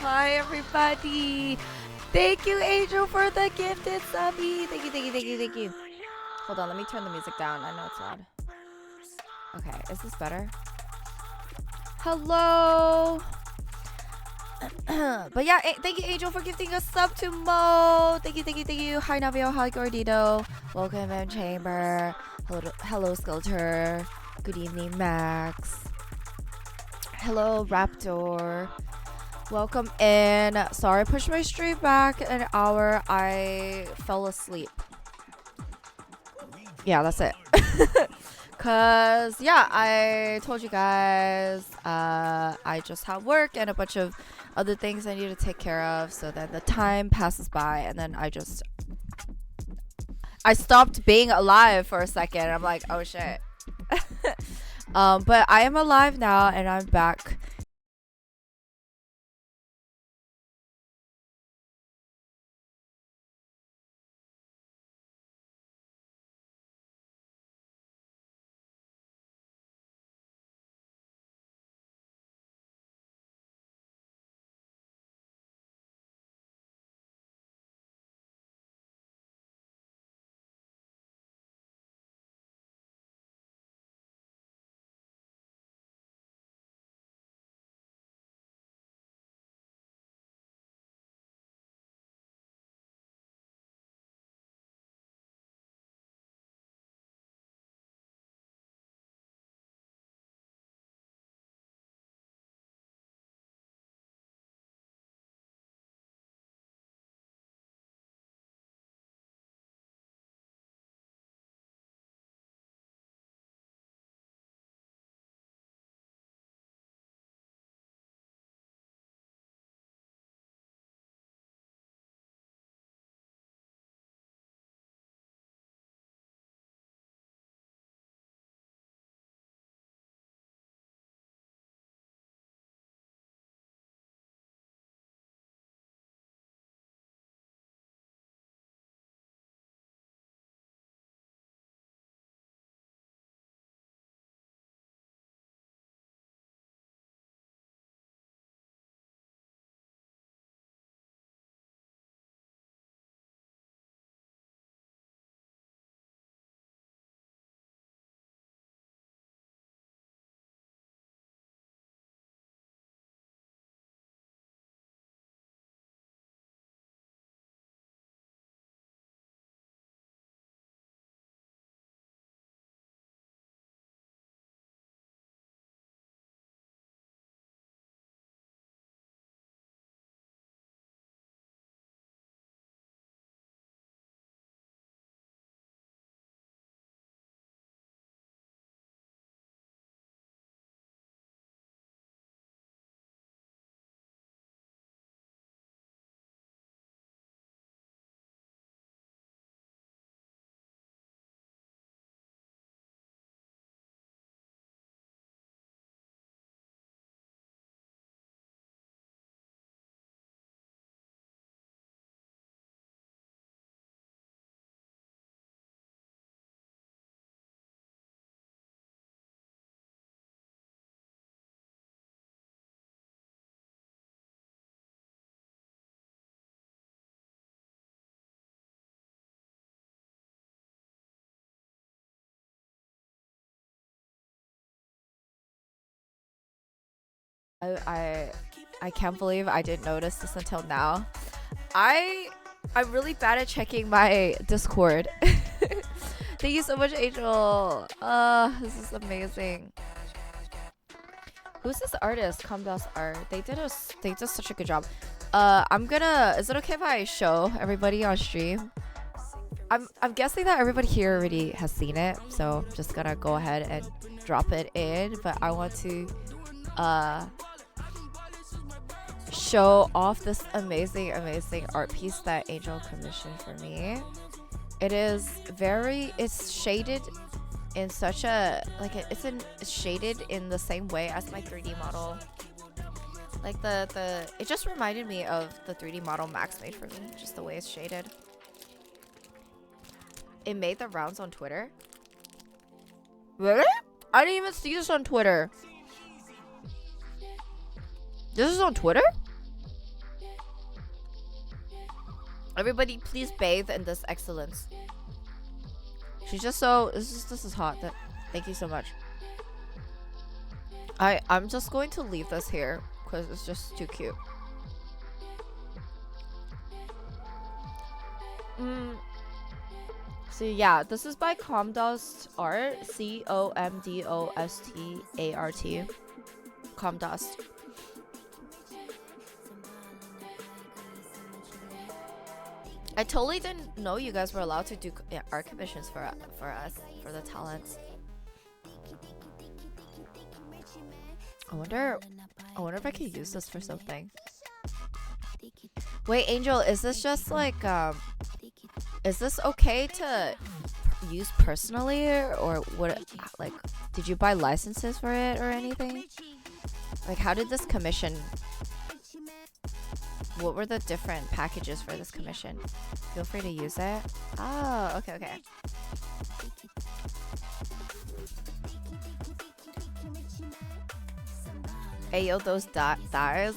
Hi everybody. Thank you, Angel, for the gifted subby. Thank you, thank you, thank you, thank you. Hold on, let me turn the music down. I know it's loud. Okay, is this better? Hello. But yeah, thank you, Angel, for gifting a sub to Mo. Thank you, thank you, thank you. Hi Navio, hi Gordito. Welcome in Chamber. Hello Skelter. Good evening, Max. Hello Raptor. Welcome in. Sorry, I pushed my stream back an hour. I fell asleep. Yeah, that's it. Cause yeah, I told you guys I just have work and a bunch of other things I need to take care of, so then the time passes by and then I stopped being alive for a second. I'm like, oh shit. But I am alive now and I'm back. I I can't believe I didn't notice this until now. I'm really bad at checking my Discord. Thank you so much, Angel. This is amazing. Who's this artist? Comdos Art. They did such a good job. I'm gonna. Is it okay if I show everybody on stream? I'm guessing that everybody here already has seen it, so I'm just gonna go ahead and drop it in. But I want to show off this amazing art piece that Angel commissioned for me. It's shaded in such a it's shaded in the same way as my 3D model. Like it just reminded me of the 3D model Max made for me, just the way it's shaded. It made the rounds on Twitter. Really? I didn't even see this on Twitter. This is on Twitter? Everybody, please bathe in this excellence. She's just so. This is hot. Thank you so much. I'm just going to leave this here because it's just too cute. So yeah, this is by Comdust Art. COMDOSTART. Comdust. I totally didn't know you guys were allowed to do art commissions for us, for the talents. I wonder if I could use this for something. Wait, Angel, is this just like is this okay to use personally, or what? Like, did you buy licenses for it or anything? Like, how did this commission? What were the different packages for this commission? Feel free to use it. Oh, okay, okay. Hey, yo, those thighs.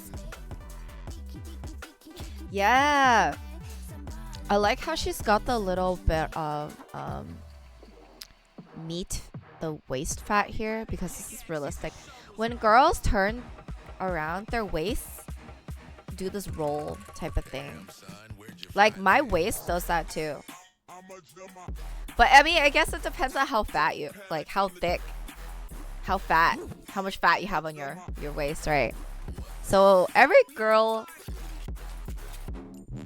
Yeah. I like how she's got the little bit of meat, the waist fat here, because this is realistic. When girls turn around, their waists do this roll type of thing. Like, my waist does that too. But I mean, I guess it depends on how fat you, like how thick, how much fat you have on your waist, right? So every girl,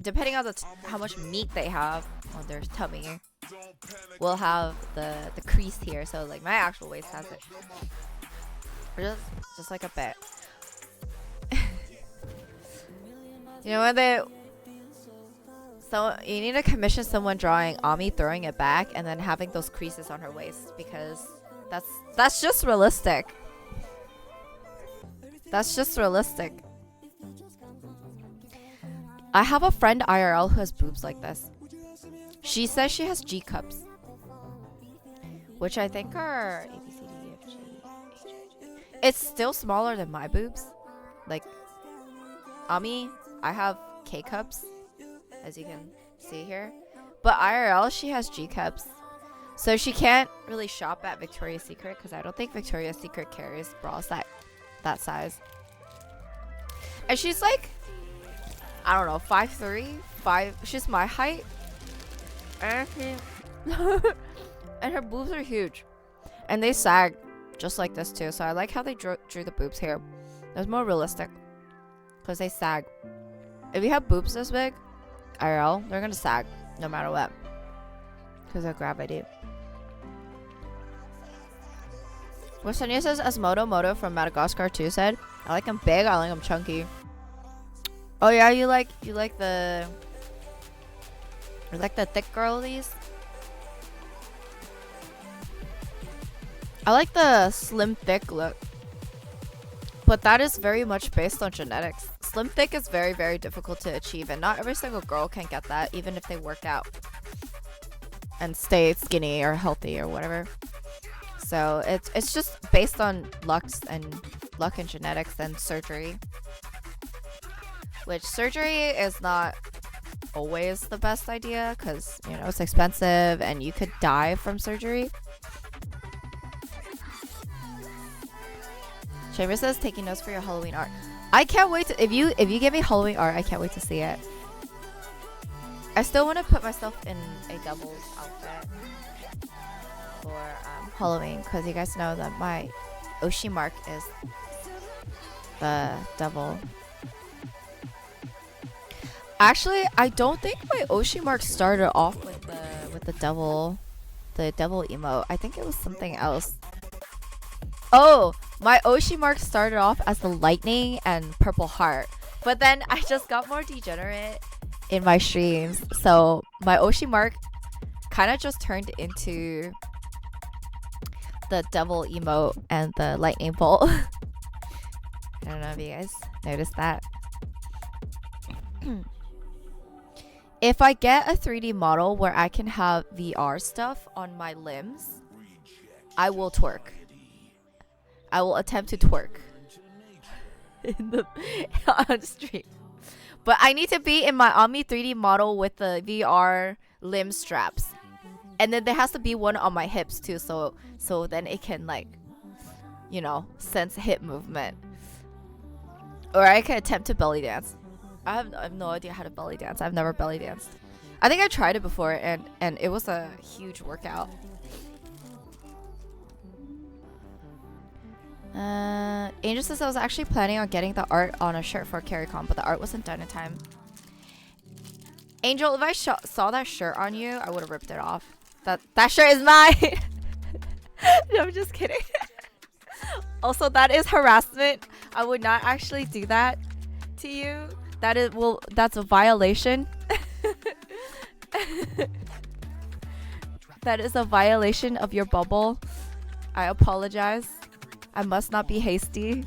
depending on how much meat they have on their tummy, will have the crease here. So like my actual waist has it, or just like a bit. You know, you need to commission someone drawing Ami throwing it back and then having those creases on her waist, because that's just realistic. That's just realistic. I have a friend IRL who has boobs like this. She says she has G cups, which I think are A, B, C, D, E, F, G, H, I, J. It's still smaller than my boobs. Like, Ami, I have K cups, as you can see here, but IRL she has G cups, so she can't really shop at Victoria's Secret, because I don't think Victoria's Secret carries bras that size. And she's like, I don't know, 5'3", 5. She's my height, and and her boobs are huge, and they sag just like this too. So I like how they drew the boobs here. It was more realistic, because they sag. If you have boobs this big, IRL, they're gonna sag no matter what, because of gravity. What Sonia says, as Moto from Madagascar 2 said, I like them big, I like them chunky. Oh yeah, you like the thick girlies? I like the slim thick look, but that is very much based on genetics. Slim thick is very, very difficult to achieve, and not every single girl can get that, even if they work out and stay skinny or healthy or whatever. So it's just based on luck and genetics and surgery, which surgery is not always the best idea, because you know it's expensive and you could die from surgery. Chamber says, taking notes for your Halloween art. I can't wait to, if you give me Halloween art, I can't wait to see it. I still want to put myself in a devil's outfit for Halloween, because you guys know that my Oshi mark is the devil. Actually, I don't think my Oshi mark started off with the devil emote. I think it was something else. Oh, my Oshi mark started off as the lightning and purple heart, but then I just got more degenerate in my streams, so my Oshi mark kind of just turned into the devil emote and the lightning bolt. I don't know if you guys noticed that. If I get a 3D model where I can have VR stuff on my limbs, I will twerk. I will attempt to twerk on stream. But I need to be in my Omni 3D model with the VR limb straps. And then there has to be one on my hips too, so then it can like, you know, sense hip movement. Or I can attempt to belly dance. I have no idea how to belly dance. I've never belly danced. I think I tried it before and it was a huge workout. Angel says I was actually planning on getting the art on a shirt for CarryCon, but the art wasn't done in time. Angel, if I saw that shirt on you, I would have ripped it off. That shirt is mine. No, I'm just kidding. Also, that is harassment. I would not actually do that to you. That's a violation. That is a violation of your bubble. I apologize. I must not be hasty.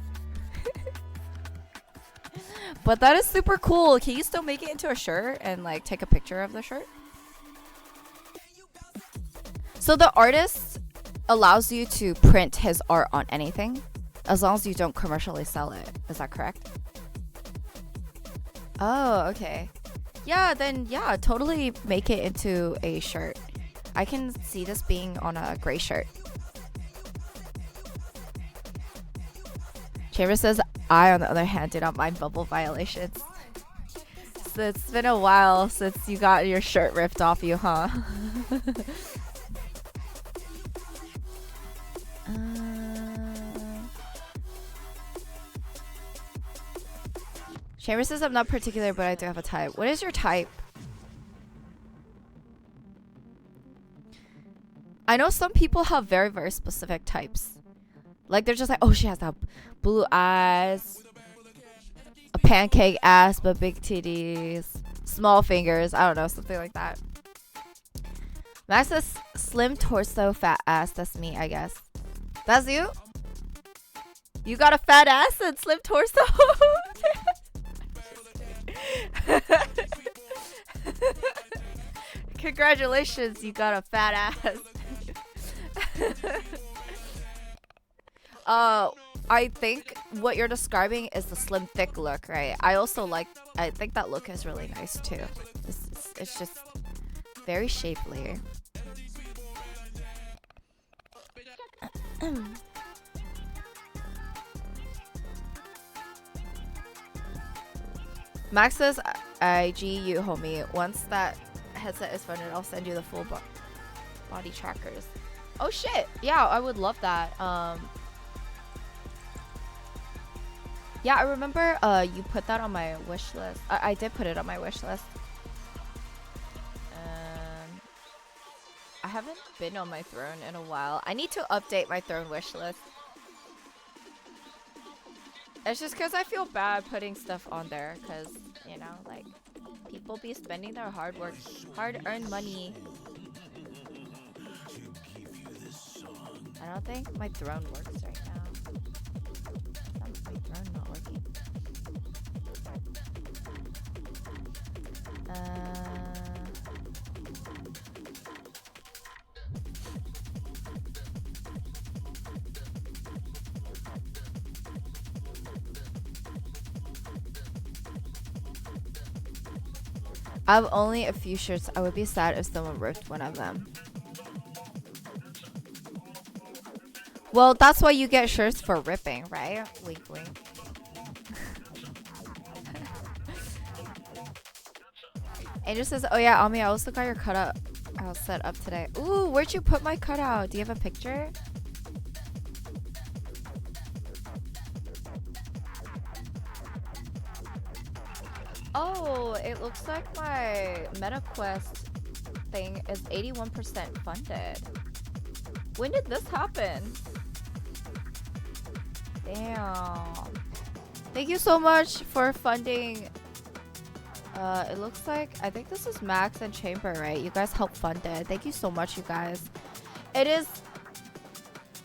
But that is super cool. Can you still make it into a shirt and like take a picture of the shirt? So the artist allows you to print his art on anything as long as you don't commercially sell it. Is that correct? Oh, okay. Yeah, then yeah, totally make it into a shirt. I can see this being on a gray shirt. Chamber says, I, on the other hand, do not mind bubble violations. So it's been a while since you got your shirt ripped off you, huh? Chamber says, I'm not particular, but I do have a type. What is your type? I know some people have very, very specific types. Like, they're just like, oh, she has that blue eyes, a pancake ass, but big titties, small fingers. I don't know, something like that. Max says, slim torso, fat ass. That's me, I guess. That's you? You got a fat ass and slim torso? Congratulations, you got a fat ass. I think what you're describing is the slim thick look, right? I think that look is really nice too. It's just very shapely. Max says, IG you, homie. Once that headset is funded, I'll send you the full body trackers. Oh shit! Yeah, I would love that. Yeah, I remember you put that on my wish list. I did put it on my wish list. I haven't been on my throne in a while. I need to update my throne wish list. It's just because I feel bad putting stuff on there because, you know, like, people be spending their hard-earned money. I don't think my throne works right now. My throne not working. I have only a few shirts. I would be sad if someone ripped one of them. Well, that's why you get shirts for ripping, right? Wink, wink. Angel says, oh yeah, Ami, I also got your cutout all set up today. Ooh, where'd you put my cutout? Do you have a picture? Oh, it looks like my MetaQuest thing is 81% funded. When did this happen? Damn. Thank you so much for funding. It looks like, I think this is Max and Chamber, right? You guys helped fund it. Thank you so much, you guys. It is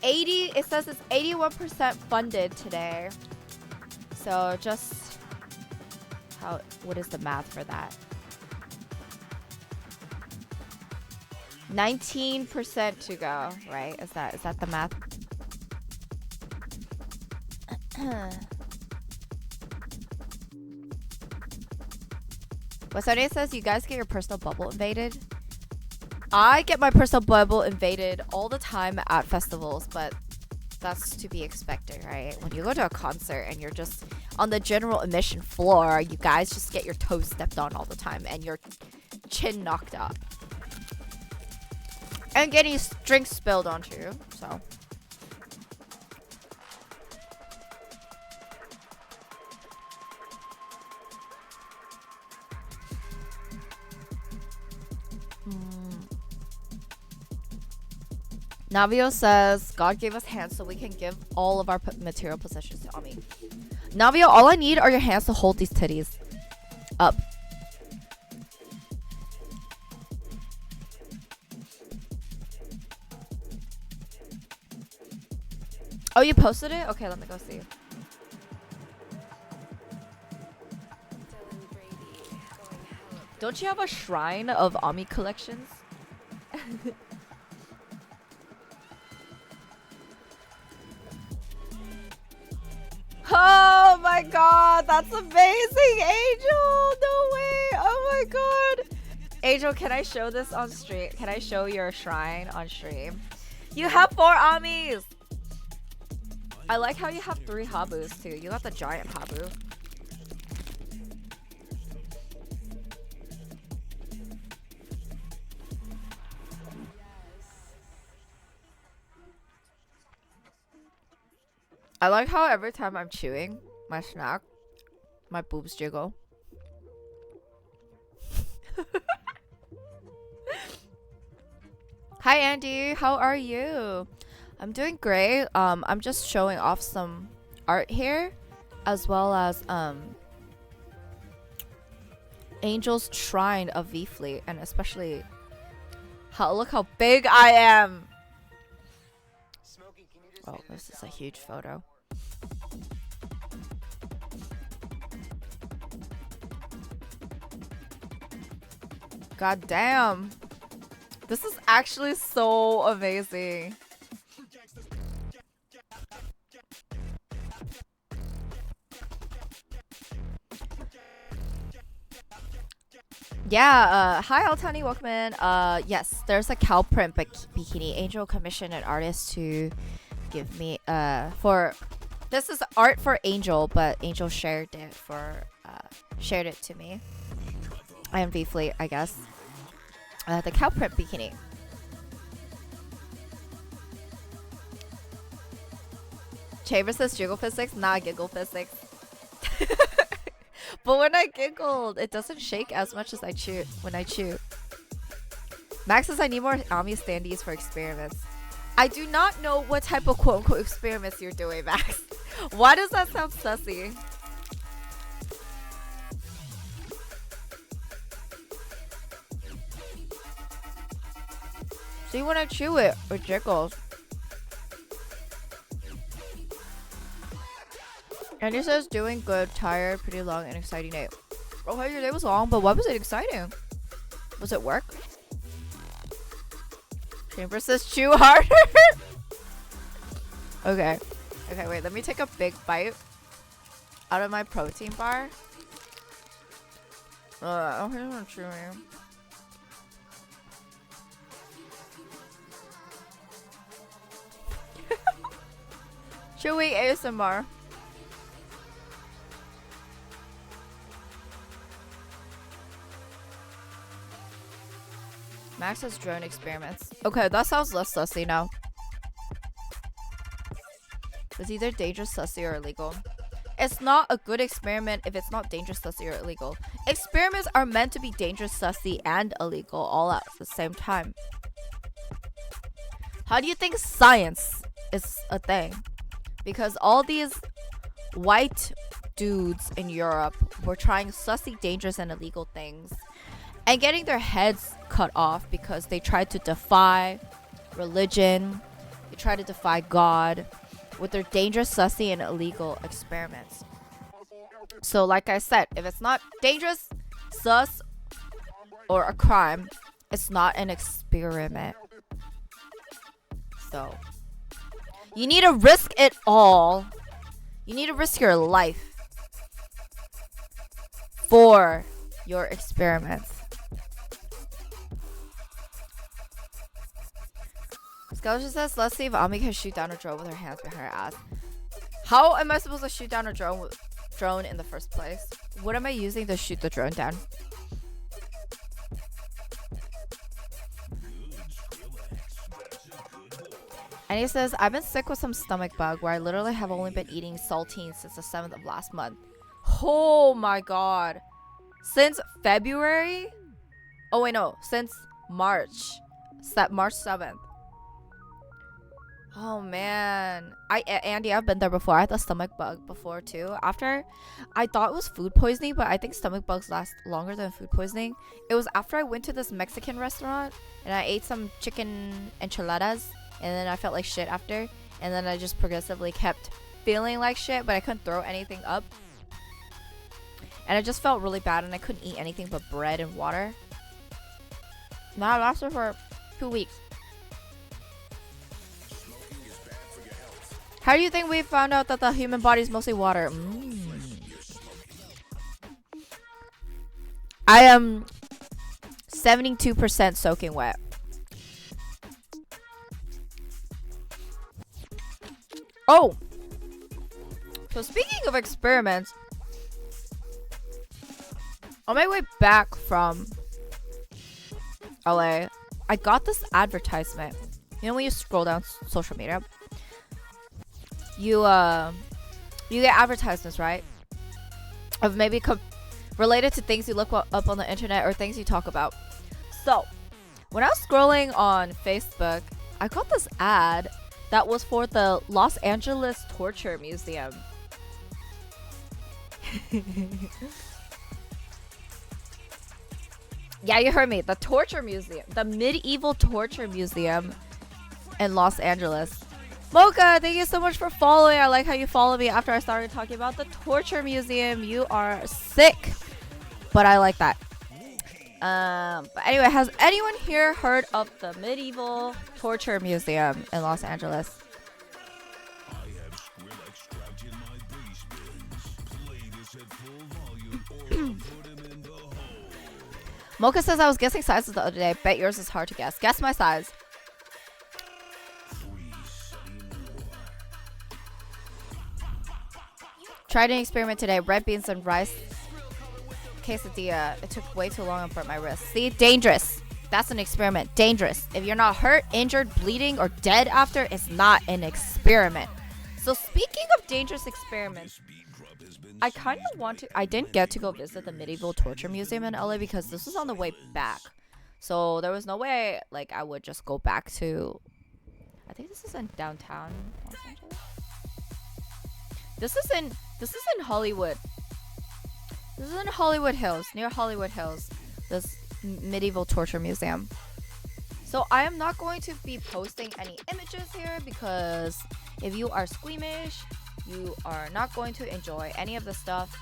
80, it says it's 81% funded today. So just, what is the math for that? 19% to go, right? Is that the math? Wasaria says, you guys get your personal bubble invaded. I get my personal bubble invaded all the time at festivals, but that's to be expected, right? When you go to a concert and you're just on the general admission floor, you guys just get your toes stepped on all the time and your chin knocked up. And getting drinks spilled onto you, so. Navio says, God gave us hands so we can give all of our material possessions to Ami. Navio, all I need are your hands to hold these titties up. Oh, you posted it? Okay, let me go see. Don't you have a shrine of Ami collections? Oh my god, that's amazing, Angel! No way! Oh my god! Angel, can I show this on stream? Can I show your shrine on stream? You have 4 Amis! I like how you have 3 Habus too. You got the giant Habu. I like how every time I'm chewing my snack, my boobs jiggle. Hi Andy, how are you? I'm doing great. I'm just showing off some art here, as well as Angel's Shrine of VFleet, and especially look how big I am. Oh, this is a huge photo. God damn. This is actually so amazing. Yeah, hi Altani, welcome in. Yes, there's a cow print bikini. Angel commissioned an artist to give me this is art for Angel, but Angel shared it to me. I am VFleet, I guess. The cow print bikini. Chamber says jiggle physics, not giggle physics. But when I giggled, it doesn't shake as much as when I chew. Max says I need more Ami standees for experiments. I do not know what type of quote-unquote experiments you're doing, Max. Why does that sound sussy? See when I chew it, it jiggles. Andy says doing good, tired, pretty long and exciting day. Okay, your day was long, but why was it exciting? Was it work? Chamber says chew harder. Okay. Okay, wait, let me take a big bite out of my protein bar. I don't want to chew me. Chewy ASMR. Max has drone experiments. Okay, that sounds less sussy now. It's either dangerous, sussy, or illegal. It's not a good experiment if it's not dangerous, sussy, or illegal. Experiments are meant to be dangerous, sussy, and illegal all at the same time. How do you think science is a thing? Because all these white dudes in Europe were trying sussy, dangerous, and illegal things and getting their heads cut off because they tried to defy religion, they tried to defy God with their dangerous, sussy, and illegal experiments. So like I said, if it's not dangerous, sus, or a crime, it's not an experiment. So you need to risk it all. You need to risk your life for your experiments. Skelter says, let's see if Ami can shoot down a drone with her hands behind her ass. How am I supposed to shoot down a drone in the first place? What am I using to shoot the drone down? And he says, I've been sick with some stomach bug where I literally have only been eating saltines since the 7th of last month. Oh my god. Since February? Oh wait, no. Since March. March 7th. Oh man. Andy, I've been there before. I had the stomach bug before too. After, I thought it was food poisoning, but I think stomach bugs last longer than food poisoning. It was after I went to this Mexican restaurant and I ate some chicken enchiladas. And then I felt like shit after. And then I just progressively kept feeling like shit, but I couldn't throw anything up. And I just felt really bad and I couldn't eat anything but bread and water. That lasted for 2 weeks. How do you think we found out that the human body is mostly water? I am 72% soaking wet. Oh! So speaking of experiments, on my way back from LA, I got this advertisement. You know when you scroll down social media? You get advertisements, right? Of maybe related to things you look up on the internet or things you talk about. So, when I was scrolling on Facebook, I got this ad that was for the Los Angeles Torture Museum. Yeah, you heard me. The Torture Museum. The Medieval Torture Museum in Los Angeles. Mocha, thank you so much for following. I like how you follow me after I started talking about the Torture Museum. You are sick. But I like that. But anyway, has anyone here heard of the Medieval Torture Museum in Los Angeles? Mocha says I was guessing sizes the other day. Bet yours is hard to guess. Guess my size. Tried an experiment today. Red beans and rice quesadilla. It took way too long and burnt my wrist. See? Dangerous. That's an experiment. Dangerous. If you're not hurt, injured, bleeding, or dead after, it's not an experiment. So speaking of dangerous experiments, I kind of want to... I didn't get to go visit the Medieval Torture Museum in LA because this was on the way back. So there was no way like I would just go back to... I think this is in downtown Los Angeles. This is in Hollywood. This is in Hollywood Hills, near Hollywood Hills. This Medieval Torture Museum. So I am not going to be posting any images here because if you are squeamish, you are not going to enjoy any of the stuff.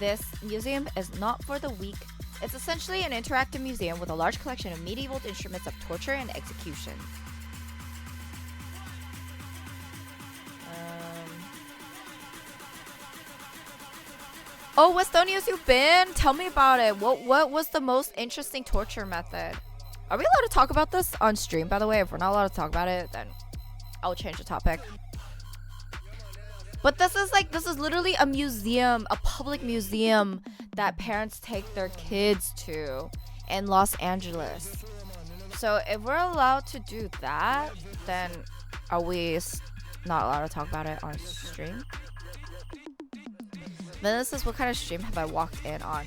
This museum is not for the weak. It's essentially an interactive museum with a large collection of medieval instruments of torture and execution. Oh, Westonians, you've been? Tell me about it. What was the most interesting torture method? Are we allowed to talk about this on stream, by the way? If we're not allowed to talk about it, then I'll change the topic. But this is literally a museum, a public museum that parents take their kids to in Los Angeles. So if we're allowed to do that, then are we not allowed to talk about it on stream? Then this is what kind of stream have I walked in on.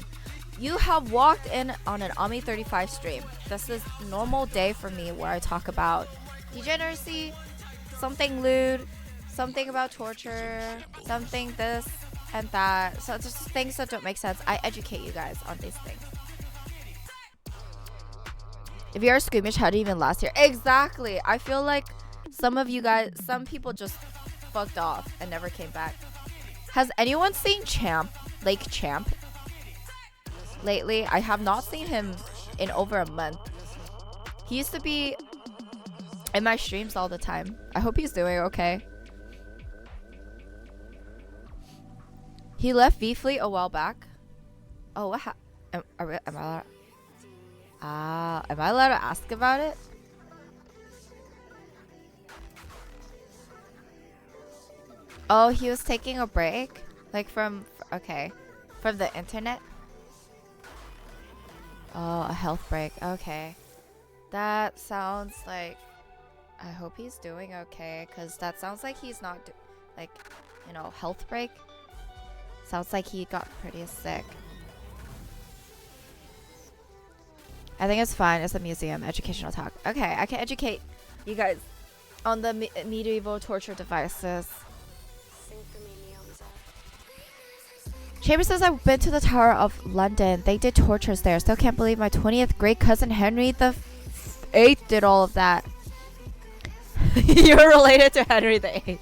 You have walked in on an Ami 35 stream. This is normal day for me where I talk about degeneracy, something lewd, something about torture, something this and that. So it's just things that don't make sense. I educate you guys on these things. If you're squeamish, how do you even last here? Exactly. I feel like some people just fucked off and never came back. Has anyone seen Lake Champ lately? I have not seen him in over a month. He used to be in my streams all the time. I hope he's doing okay. He left VFleet a while back. Oh, Am I allowed? Am I allowed to ask about it? Oh, he was taking a break? Like from, okay. From the internet? Oh, a health break. Okay. That sounds like, I hope he's doing okay, because that sounds like he's not, like, you know, health break. Sounds like he got pretty sick. I think it's fine. It's a museum. Educational talk. Okay, I can educate you guys on the medieval torture devices. Chamber says, I've been to the Tower of London. They did tortures there. Still can't believe my 20th great cousin Henry the 8th did all of that. You're related to Henry the 8th.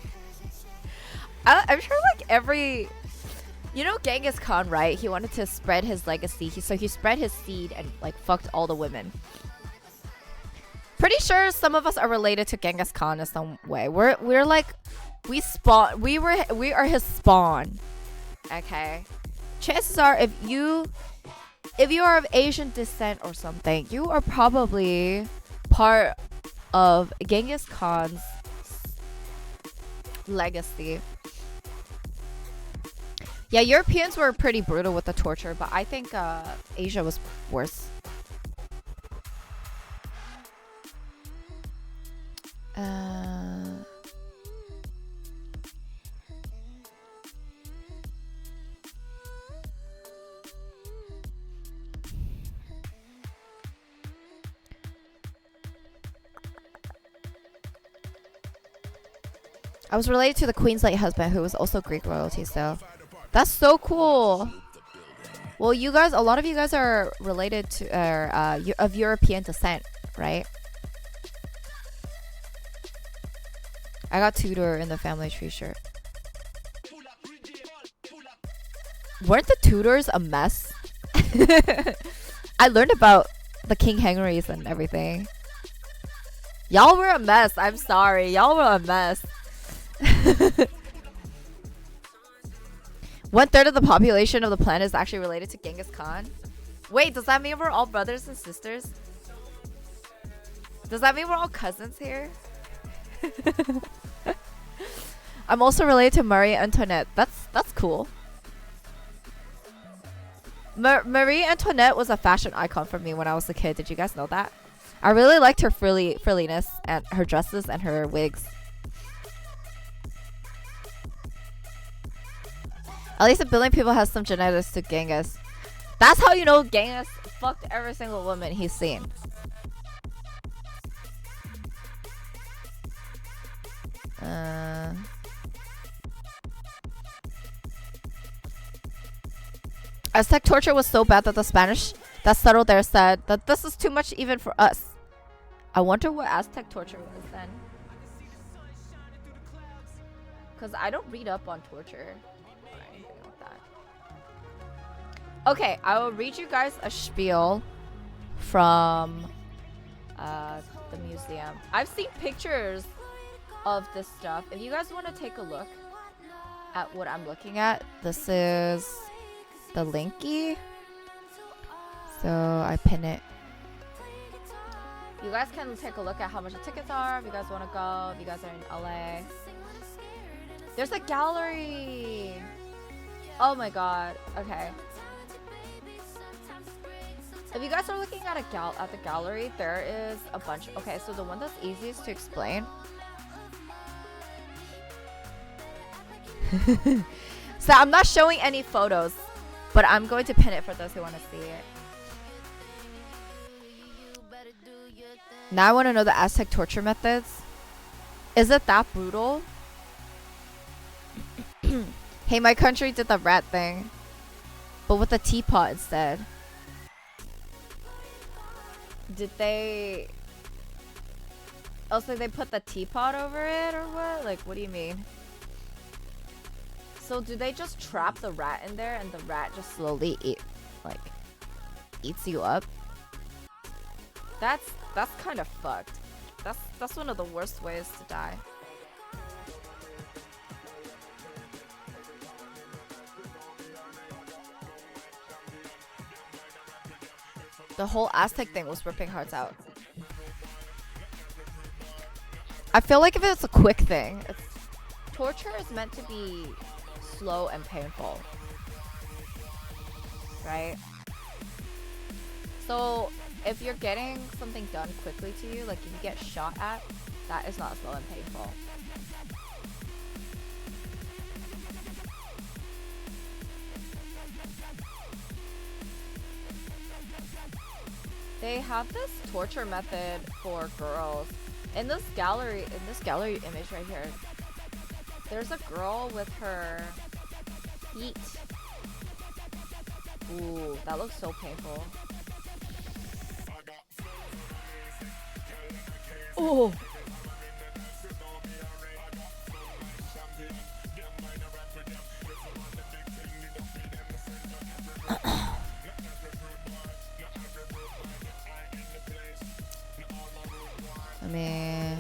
I'm sure like every... You know Genghis Khan, right? He wanted to spread his legacy. So he spread his seed and like fucked all the women. Pretty sure some of us are related to Genghis Khan in some way. We're like we are his spawn. Okay. Chances are if you are of Asian descent or something, you are probably part of Genghis Khan's legacy. Yeah, Europeans were pretty brutal with the torture, but I think Asia was worse. I was related to the Queen's late husband, who was also Greek royalty, so that's so cool. Well, you guys, a lot of you guys are related to, of European descent, right? I got Tudor in the family tree shirt. Weren't the Tudors a mess? I learned about the King Henrys and everything. Y'all were a mess. I'm sorry. Y'all were a mess. 1/3 of the population of the planet is actually related to Genghis Khan. Wait, does that mean we're all brothers and sisters? Does that mean we're all cousins here? I'm also related to Marie Antoinette. That's cool. Marie Antoinette was a fashion icon for me when I was a kid. Did you guys know that? I really liked her frilliness and her dresses and her wigs. At least 1 billion people has some genetics to Genghis. That's how you know Genghis fucked every single woman he's seen. Aztec torture was so bad that the Spanish that settled there said that this is too much even for us. I wonder what Aztec torture was then. Because I don't read up on torture. Okay, I will read you guys a spiel from the museum. I've seen pictures of this stuff. If you guys want to take a look at what I'm looking at, this is the linky. So I pin it. You guys can take a look at how much the tickets are if you guys want to go, if you guys are in LA. There's a gallery. Oh my god. Okay. If you guys are looking at the gallery, there is a bunch. Okay, so the one that's easiest to explain. So I'm not showing any photos, but I'm going to pin it for those who want to see it. Now I want to know the Aztec torture methods. Is it that brutal? Hey, my country did the rat thing, but with a teapot instead. Did they... Oh, so they put the teapot over it or what? Like, what do you mean? So do they just trap the rat in there and the rat just slowly eats you up? That's kind of fucked. That's one of the worst ways to die. The whole Aztec thing was ripping hearts out. I feel like if it's a quick thing, torture is meant to be slow and painful, right? So if you're getting something done quickly to you, like if you get shot at, that is not slow and painful. They have this torture method for girls. In this gallery image right here, there's a girl with her feet. Ooh, that looks so painful. Oh. I mean,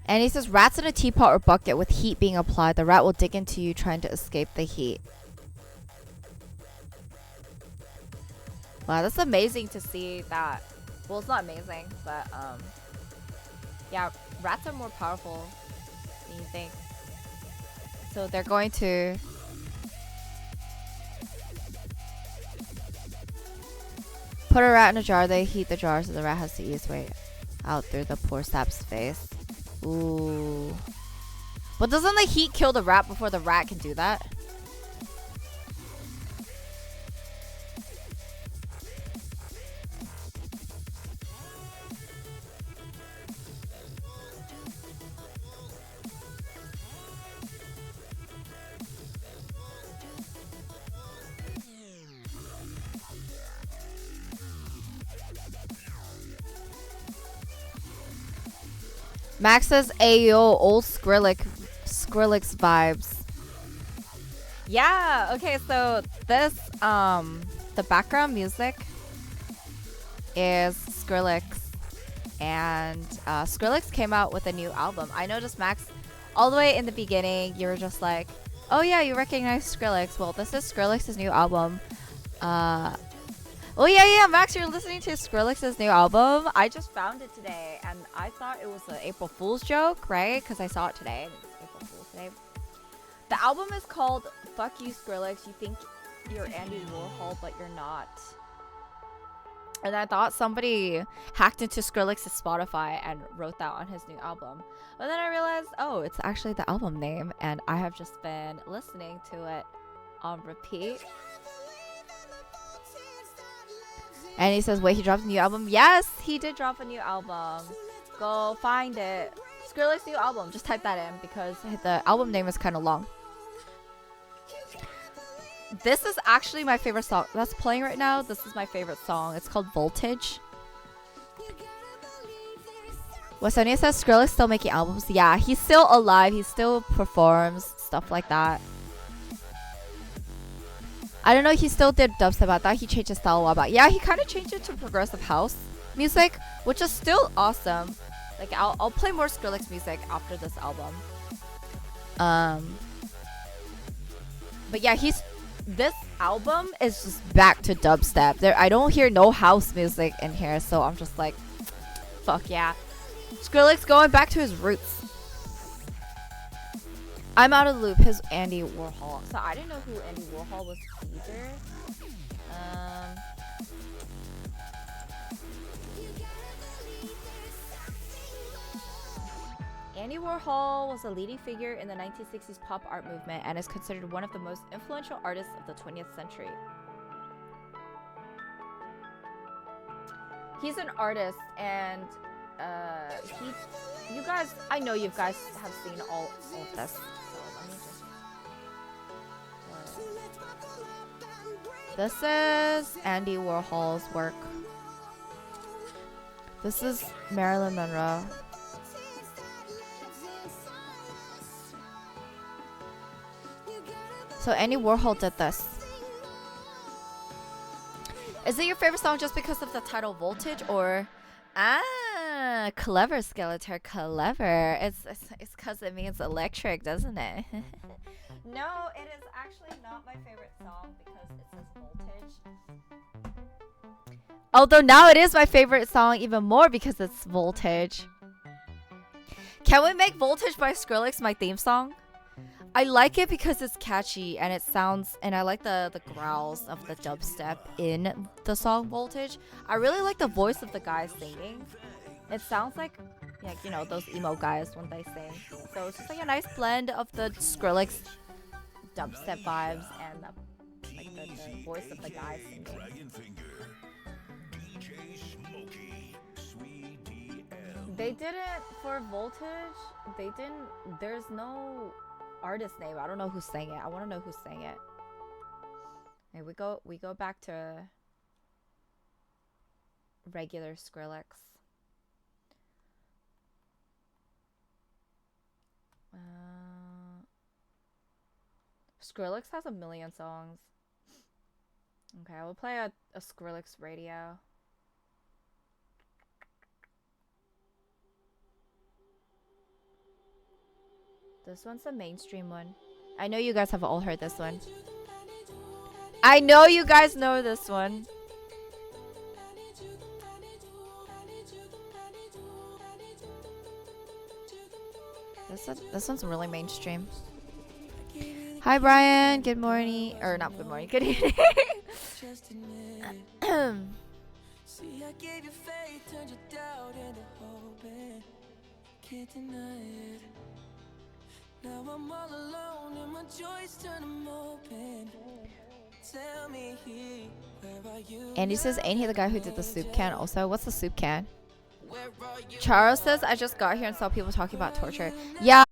and he says rats in a teapot or bucket with heat being applied. The rat will dig into you trying to escape the heat. Wow, that's amazing to see that. Well, it's not amazing, but yeah, rats are more powerful than you think. So they're going to put a rat in a jar. They heat the jar so the rat has to eat its way out through the poor sap's face. Ooh. But doesn't the heat kill the rat before the rat can do that? Max says, "Ayo, old Skrillex vibes." Yeah. Okay. So this the background music is Skrillex, and Skrillex came out with a new album. I noticed, Max, all the way in the beginning, you were just like, "Oh yeah, you recognize Skrillex." Well, this is Skrillex's new album. Oh yeah, Max, you're listening to Skrillex's new album. I just found it today, and I thought it was an April Fool's joke, right? Because I saw it today, and it's April Fool's today. The album is called "Fuck You, Skrillex. You think you're Andy Warhol, but you're not." And I thought somebody hacked into Skrillex's Spotify and wrote that on his new album. But then I realized, oh, it's actually the album name, and I have just been listening to it on repeat. And he says, wait, he dropped a new album? Yes, he did drop a new album. Go find it. Skrillex's new album. Just type that in because the album name is kind of long. This is actually my favorite song that's playing right now. This is my favorite song. It's called Voltage. Wasonia says Skrillex still making albums. Yeah, he's still alive. He still performs. Stuff like that. I don't know. He still did dubstep. I thought he changed his style a while back. Yeah, he kind of changed it to progressive house music, which is still awesome. Like, I'll play more Skrillex music after this album. But yeah, this album is just back to dubstep. I don't hear no house music in here, so I'm just like, fuck yeah. Skrillex going back to his roots. I'm out of the loop. His Andy Warhol. So I didn't know who Andy Warhol was either. Andy Warhol was a leading figure in the 1960s pop art movement and is considered one of the most influential artists of the 20th century. He's an artist, and you guys, I know you guys have seen all of this. So let me just. This is Andy Warhol's work. This is Marilyn Monroe. So Andy Warhol did this. Is it your favorite song just because of the title Voltage, or clever Skeletor, clever. It's because it means electric, doesn't it? No, it is actually not my favorite song because it says Voltage. Although now it is my favorite song even more because it's Voltage. Can we make Voltage by Skrillex my theme song? I like it because it's catchy and it sounds, and I like the growls of the dubstep in the song Voltage. I really like the voice of the guy singing. It sounds like you know, those emo guys when they sing. So it's just like a nice blend of the Skrillex dubstep vibes and the voice of the guy singing. They didn't, for Voltage, they didn't, there's no artist name. I don't know who sang it. I want to know who sang it. Okay, we go back to regular Skrillex. Skrillex has a million songs. Okay, I will play a Skrillex radio. This one's the mainstream one. I know you guys have all heard this one. I know you guys know this one. This one's really mainstream. Hi Brian, good morning. Or not good morning, good evening. See, I gave you faith, turned your doubt into hope, and can't deny it. Now I'm all alone and my joys turn them open. Tell me, where are you? Andy says, ain't he the guy who did the soup can also? What's the soup can? Charles says, I just got here and saw people talking about torture. Yeah.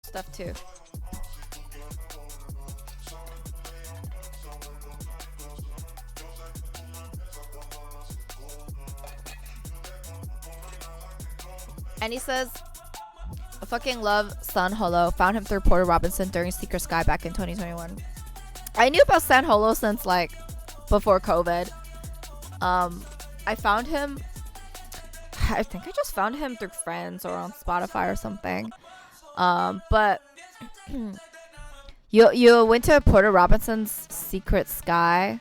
Stuff too. And he says, I fucking love San Holo. Found him through Porter Robinson during Secret Sky back in 2021. I knew about San Holo since like before COVID. I found him, I think I just found him through friends or on Spotify or something. But you went to Porter Robinson's Secret Sky.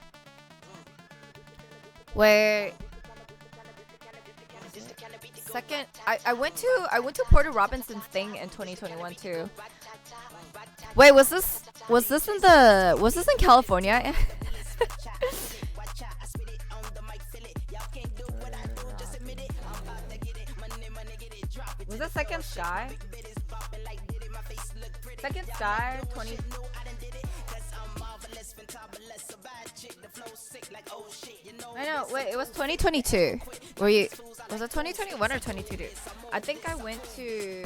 Wait. Second, I went to Porter Robinson's thing in 2021 too. Wait, was this in California? Was it Second Sky? Second Sky 20. I know. Wait, it was 2022. Was it 2021 or 2022? I think I went to.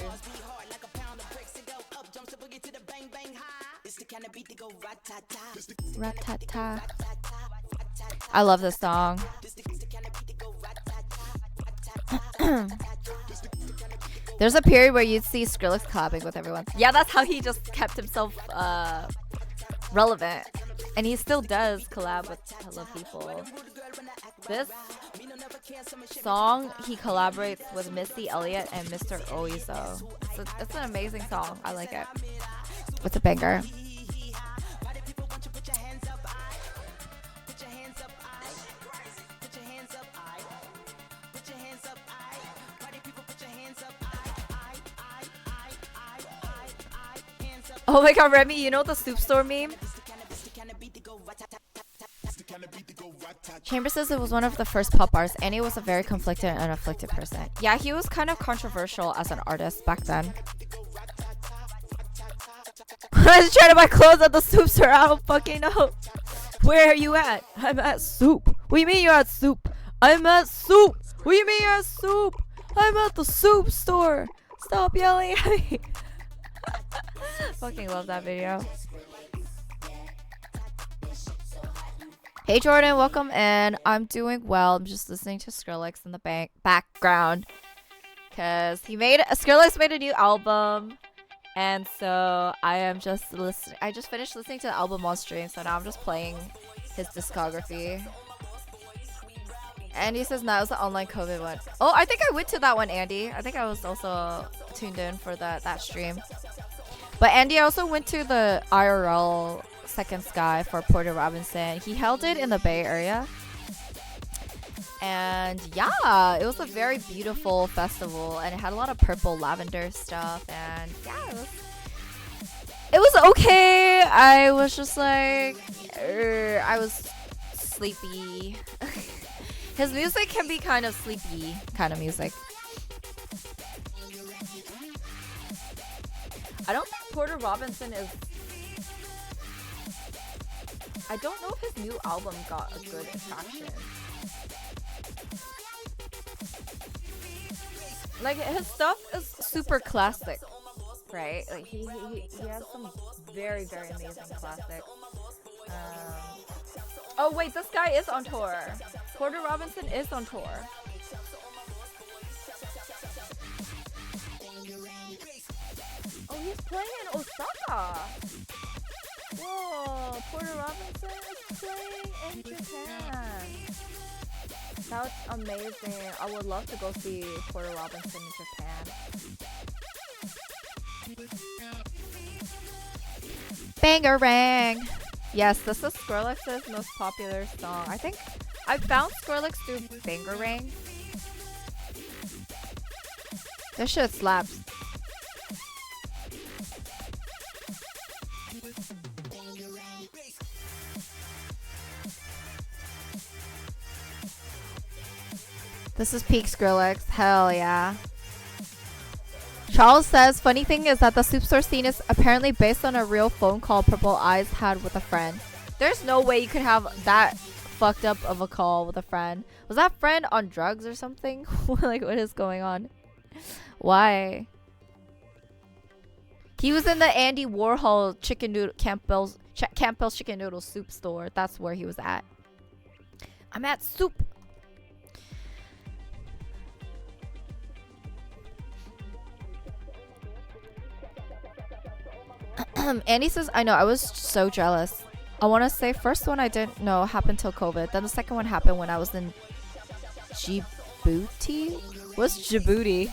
Ratata. I love this song. There's a period where you'd see Skrillex collabing with everyone. Yeah, that's how he just kept himself relevant. And he still does collab with hella people. This song, he collaborates with Missy Elliott and Mr. Oizo. It's an amazing song. I like it. It's a banger. Oh my god, Remy, you know the soup store meme? Chamber says it was one of the first pop artists, and he was a very conflicted and afflicted person. Yeah, he was kind of controversial as an artist back then. I was trying to buy clothes at the soup store. I don't fucking know. Where are you at? I'm at soup. What do you mean you're at soup? I'm at soup. What do you mean you're at soup? I'm at the soup store. Stop yelling at me. Fucking love that video. Hey Jordan, welcome in. I'm doing well. I'm just listening to Skrillex in the background because Skrillex made a new album, and so I am just listening. I just finished listening to the album on stream, so now I'm just playing his discography. Andy says no, it was the online COVID one. Oh, I think I went to that one, Andy. I think I was also tuned in for that stream. But Andy also went to the IRL Second Sky for Porter Robinson. He held it in the Bay Area. And yeah, it was a very beautiful festival, and it had a lot of purple lavender stuff, and yeah, it was okay. I was just like, I was sleepy. His music can be kind of sleepy kind of music. I don't think Porter Robinson is... I don't know if his new album got a good attraction. Like, his stuff is super classic, right? Like, he has some very, very amazing classics. Oh, wait, this guy is on tour. Porter Robinson is on tour. Oh, he's playing in Osaka. Whoa, Porter Robinson is playing in Japan. That's amazing. I would love to go see Porter Robinson in Japan. Bangarang. Yes, this is Skrillex's most popular song. I think I found Skrillex through Bangarang. This shit slaps. This is peak Skrillex. Hell yeah. Charles says, funny thing is that the soup store scene is apparently based on a real phone call Purple Eyes had with a friend. There's no way you could have that fucked up of a call with a friend. Was that friend on drugs or something? Like, what is going on? Why? He was in the Andy Warhol chicken noodle Campbell's chicken noodle soup store. That's where he was at. I'm at soup. Andy says, I know, I was so jealous. I want to say first one I didn't know happened till COVID. Then the second one happened when I was in Djibouti? What's Djibouti?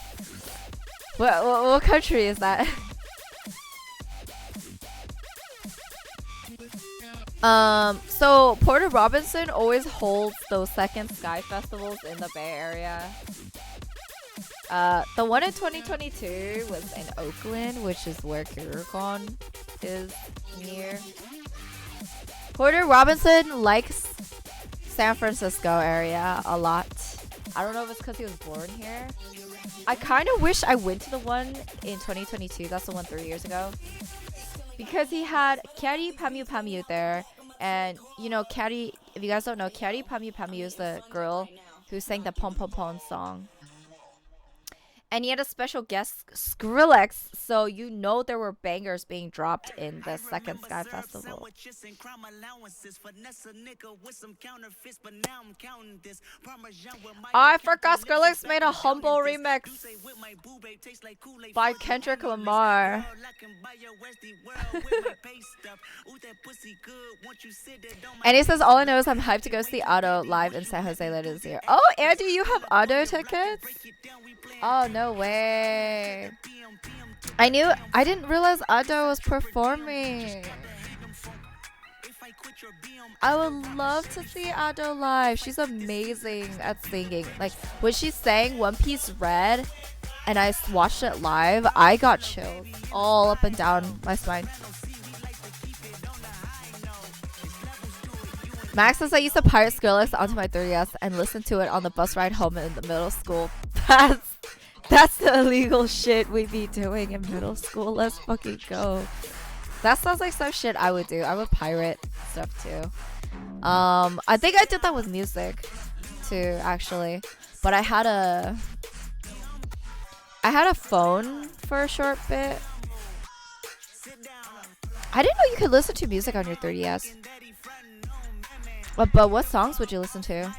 What country is that? So Porter Robinson always holds those second Sky festivals in the Bay Area. The one in 2022 was in Oakland, which is where KuroCon is near. Porter Robinson likes San Francisco area a lot. I don't know if it's because he was born here. I kind of wish I went to the one in 2022. That's the one 3 years ago. Because he had Kyary Pamyu Pamyu there. And, you know, Kyary, if you guys don't know, Kyary Pamyu Pamyu is the girl who sang the Pom Pom Pom song. And he had a special guest, Skrillex, so you know there were bangers being dropped in the second Sky Festival. Oh, I forgot Skrillex made a Humble remix by Kendrick Lamar. And he says, all I know is I'm hyped to go see Otto live in San Jose later this year. Oh, Andy, you have Otto tickets? Oh, no way. I didn't realize Ado was performing. I would love to see Ado live. She's amazing at singing. Like, when she sang One Piece Red and I watched it live, I got chills all up and down my spine. Max says I used to pirate Skrillex onto my 3DS and listen to it on the bus ride home in the middle school. That's the illegal shit we be doing in middle school. Let's fucking go. That sounds like some shit I would do. I would pirate stuff too. I think I did that with music too, actually. But I had a phone for a short bit. I didn't know you could listen to music on your 3DS. But what songs would you listen to?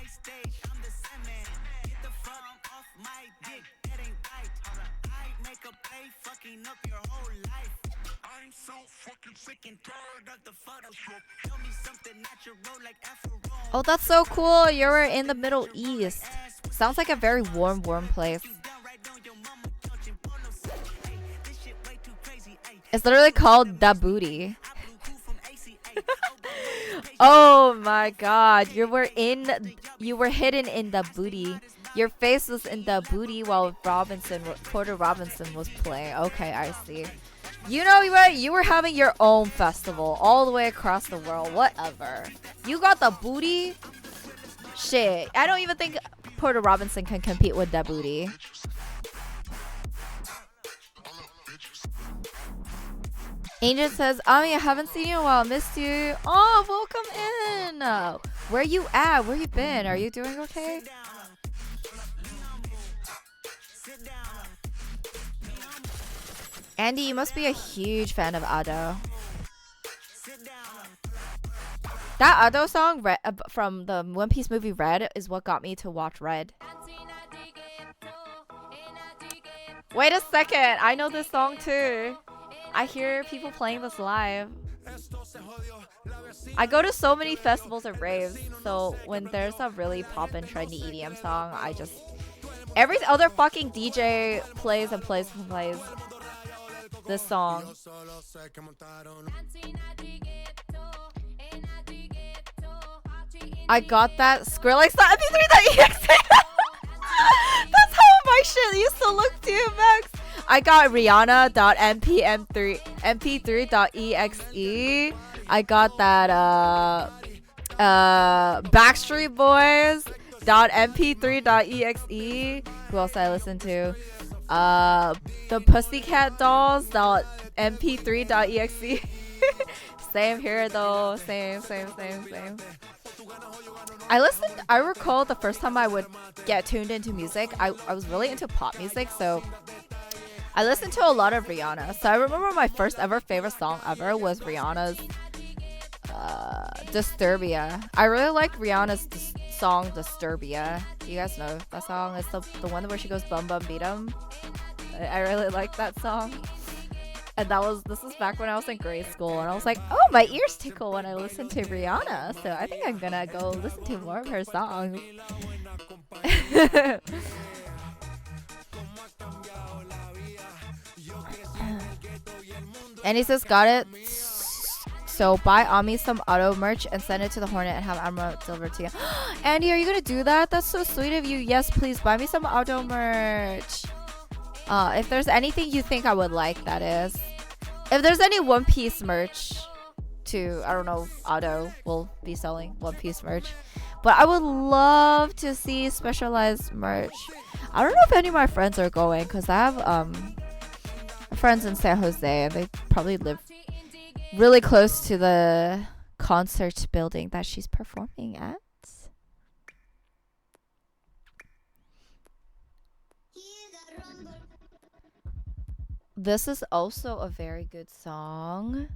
Oh, that's so cool. You're in the Middle East. Sounds like a very warm place. It's literally called Da Booty. Oh my god. You were hidden in the booty. Your face was in the booty while Porter Robinson was playing. Okay, I see. You know what? You were having your own festival all the way across the world. Whatever. You got the booty? Shit. I don't even think Porter Robinson can compete with that booty. Angel says, Ami, I haven't seen you in a while. Missed you. Oh, welcome in. Where you at? Where you been? Are you doing okay? Andy, you must be a huge fan of Ado. That Ado song from the One Piece movie Red is what got me to watch Red. Wait a second, I know this song too. I hear people playing this live. I go to so many festivals and raves, so when there's a really poppin' trendy EDM song, every other fucking DJ plays this song. I got that Skrillex.mp3.exe. That's how my shit used to look too, Max. I got Rihanna.mp3.exe. I got that Backstreet Boys.mp3.exe. Who else I listen to? The Pussycat Dolls.mp3.exe. Same here though. Same. I recall the first time I would get tuned into music, I was really into pop music, so I listened to a lot of Rihanna. So I remember my first ever favorite song ever was Rihanna's Disturbia. I really like Rihanna's song Disturbia. You guys know that song? It's the one where she goes bum bum beat 'em. I really like that song. And this was back when I was in grade school, and I was like, oh, my ears tickle when I listen to Rihanna, so I think I'm gonna go listen to more of her songs. And he says, got it. So buy Ami some auto merch and send it to the Hornet and have Amra deliver to you. Andy, are you gonna do that? That's so sweet of you. Yes, please buy me some auto merch. If there's anything you think I would like, that is. If there's any One Piece merch to, I don't know, Auto will be selling One Piece merch. But I would love to see specialized merch. I don't know if any of my friends are going, because I have friends in San Jose and they probably live really close to the concert building that she's performing at. This is also a very good song.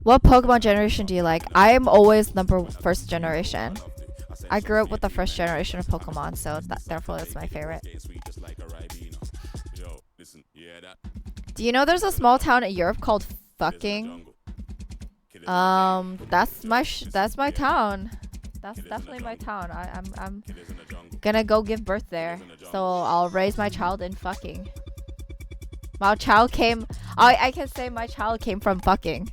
What Pokemon generation do you like? I am always first generation. I grew up with the first generation of Pokemon, so therefore it's my favorite. Do you know there's a small town in Europe called fucking? That's my town. That's definitely my town. I'm gonna go give birth there, so I'll raise my child in fucking. My child came. I can say my child came from fucking.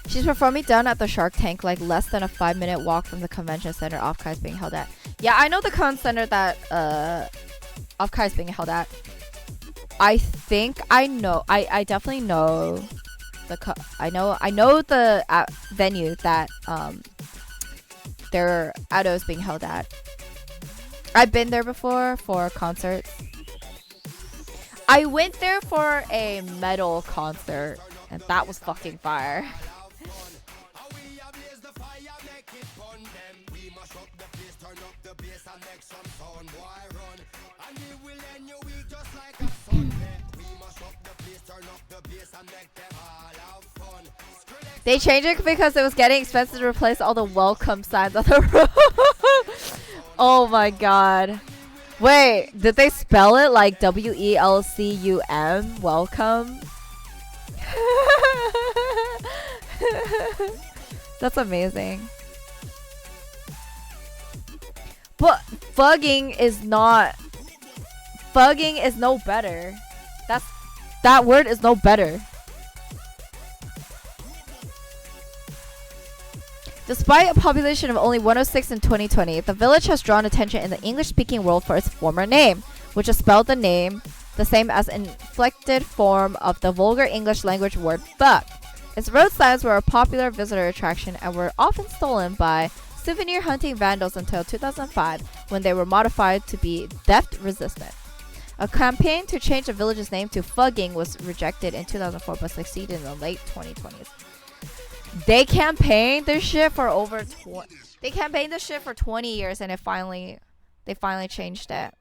She's performing down at the Shark Tank, like less than a 5-minute walk from the convention center Offkai's being held at. Yeah, I know the con center that Afkai is being held at. I think I know. I definitely know I know the venue that their Ado is being held at. I've been there before for concerts. I went there for a metal concert, and that was fucking fire. They changed it because it was getting expensive to replace all the welcome signs on the road. Oh my god. Wait, did they spell it like WELCUM? Welcome? That's amazing. But fugging is not. Fugging is no better. That word is no better. Despite a population of only 106 in 2020, the village has drawn attention in the English-speaking world for its former name, which is spelled the same as an inflected form of the vulgar English language word fuck. Its road signs were a popular visitor attraction and were often stolen by souvenir hunting vandals until 2005, when they were modified to be theft resistant. A campaign to change the village's name to Fugging was rejected in 2004 but succeeded in the late 2020s. They campaigned this shit for over 20 years and they finally changed it.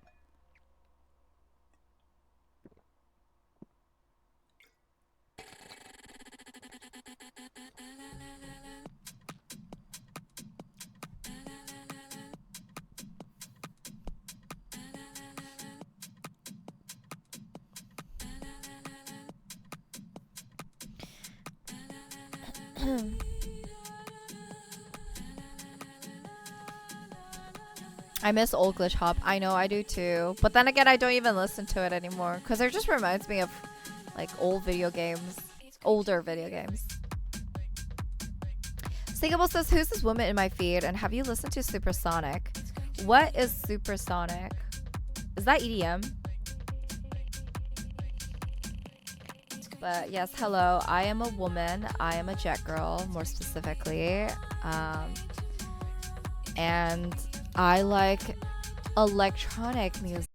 I miss old glitch hop. I know, I do too. But then again, I don't even listen to it anymore because it just reminds me of like old video games, older video games. Singable says, "Who's this woman in my feed? And have you listened to Supersonic? What is Supersonic? Is that EDM?" But yes, hello. I am a woman. I am a jet girl, more specifically. And I like electronic music.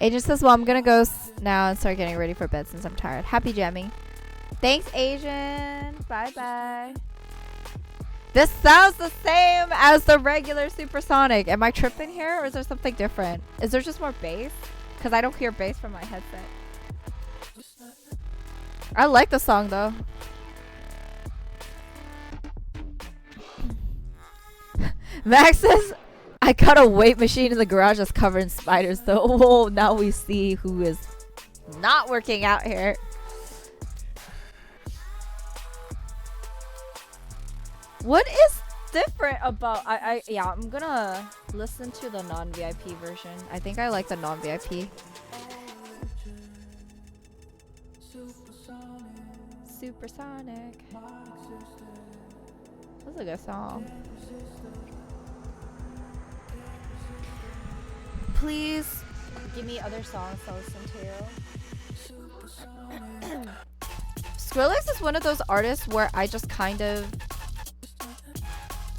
Agent says, well, I'm gonna go now and start getting ready for bed since I'm tired. Happy jamming. Thanks, Agent. Bye bye. This sounds the same as the regular Supersonic. Am I tripping here, or is there something different? Is there just more bass? Because I don't hear bass from my headset. I like the song though. Max says, I got a weight machine in the garage that's covered in spiders though. Oh, now we see who is not working out here. What is different about yeah, I'm gonna listen to the non-VIP version. I think I like the non-VIP. Supersonic. That's a good song. Please give me other songs to listen to. Skrillex is one of those artists where I just kind of...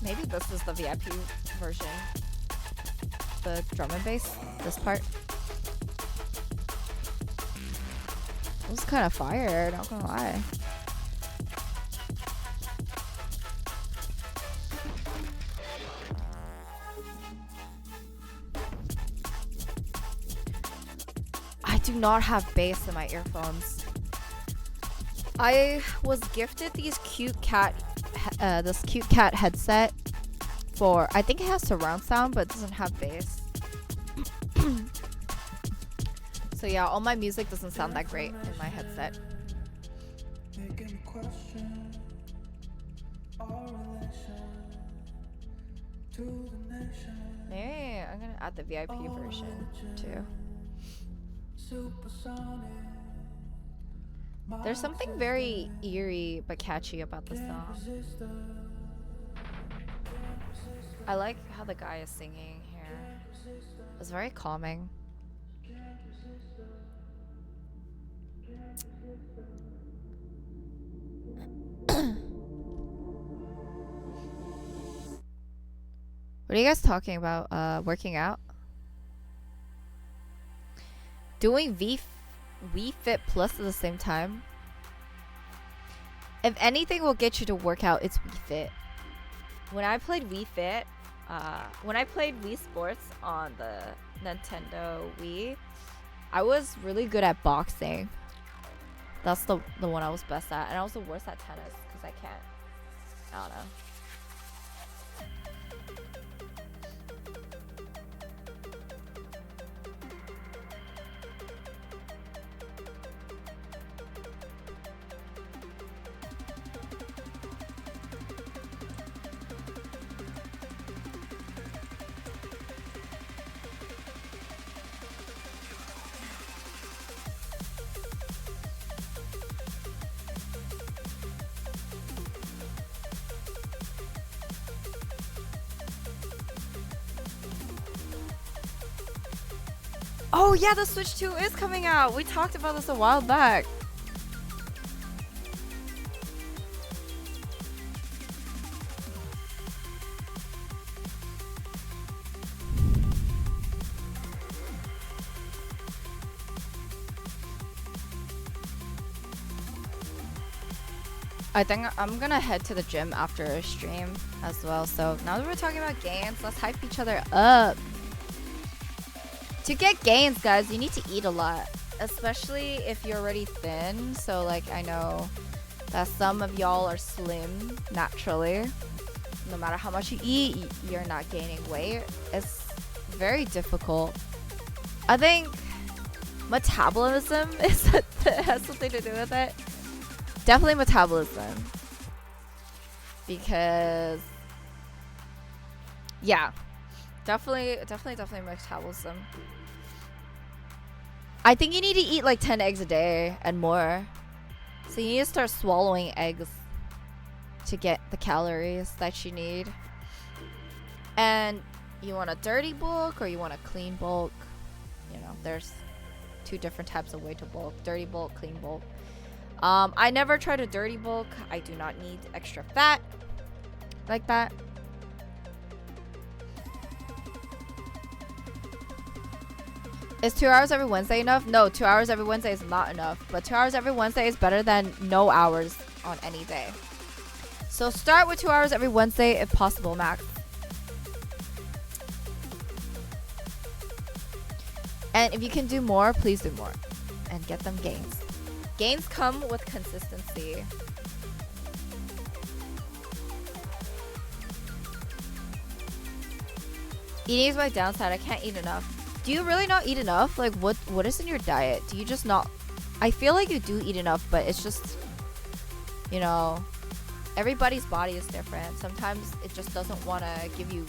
Maybe this is the VIP version. The drum and bass, this part. It was kind of fire, not gonna lie. I do not have bass in my earphones. I was gifted these cute cat headset for, I think it has surround sound, but it doesn't have bass. So yeah, all my music doesn't sound that great in my headset. Maybe I'm gonna add the VIP version too. There's something very eerie but catchy about the song. I like how the guy is singing here. It's very calming. What are you guys talking about? Working out? Doing VFit Plus at the same time? If anything will get you to work out, it's VFit. When I played VFit, when I played Wii Sports on the Nintendo Wii, I was really good at boxing. That's the one I was best at. And I was the worst at tennis because I don't know. Oh yeah, the Switch 2 is coming out. We talked about this a while back. I think I'm gonna head to the gym after a stream as well. So now that we're talking about gains, let's hype each other up. To get gains, guys, you need to eat a lot, especially if you're already thin. So like, I know that some of y'all are slim naturally. No matter how much you eat, you're not gaining weight. It's very difficult. I think metabolism has something to do with it. Definitely metabolism. Because yeah, definitely metabolism. I think you need to eat like 10 eggs a day and more. So you need to start swallowing eggs to get the calories that you need. And you want a dirty bulk or you want a clean bulk? You know, there's two different types of way to bulk: dirty bulk, clean bulk. I never try to dirty bulk. I do not need extra fat like that. Is 2 hours every Wednesday enough? No, 2 hours every Wednesday is not enough. But 2 hours every Wednesday is better than no hours on any day. So start with 2 hours every Wednesday if possible, max. And if you can do more, please do more. And get them gains. Gains come with consistency. Eating is my downside. I can't eat enough. Do you really not eat enough? Like, what is in your diet? Do you just not... I feel like you do eat enough, but it's just... You know... Everybody's body is different. Sometimes it just doesn't want to give you...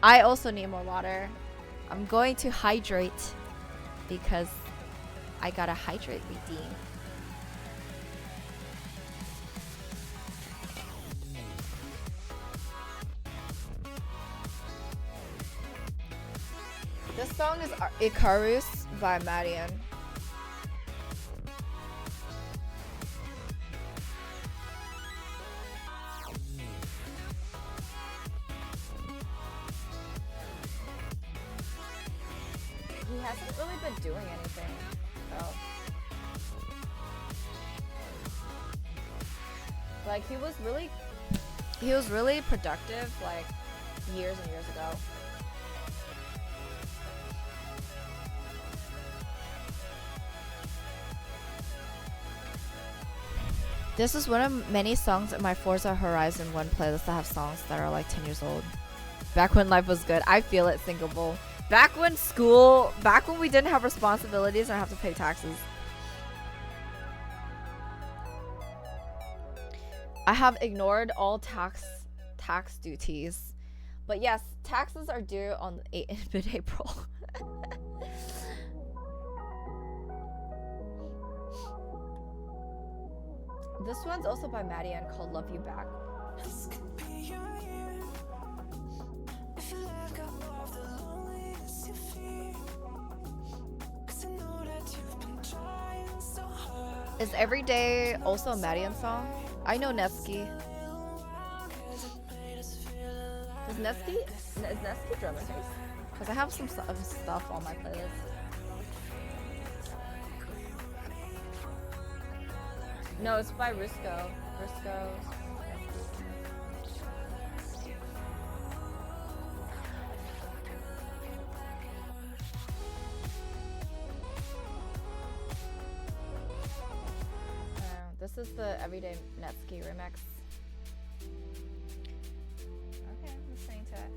I also need more water. I'm going to hydrate because I gotta hydrate, redeem. This song is Icarus by Madian. He hasn't really been doing anything, so. Like, he was really productive, like, years and years ago. This is one of many songs in my Forza Horizon 1 playlist that have songs that are like 10 years old. Back when life was good. I feel it, Singable. Back when we didn't have responsibilities and have to pay taxes. I have ignored all tax duties. But yes, taxes are due on mid-April. This one's also by Maddie Ann called Love You Back. Is Every Day also a Maddie Ann song? I know Nevsky. Is Nevsky drum and bass? Because I have some stuff on my playlist. No, it's by Risco. This is the Everyday Nevsky remix. Okay, I'm listening to it.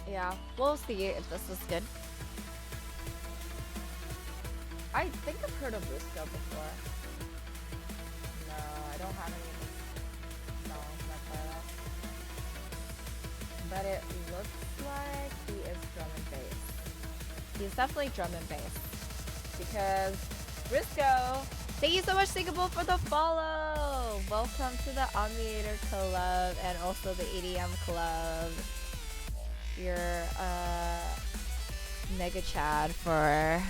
Yeah, we'll see if this is good. I think I've heard of Risco before. No, I don't have any of his songs in my playlist. But it looks like he is drum and bass. He's definitely drum and bass. Because Risco, thank you so much, Singable, for the follow! Welcome to the Omniator Club and also the EDM Club. You're mega Chad for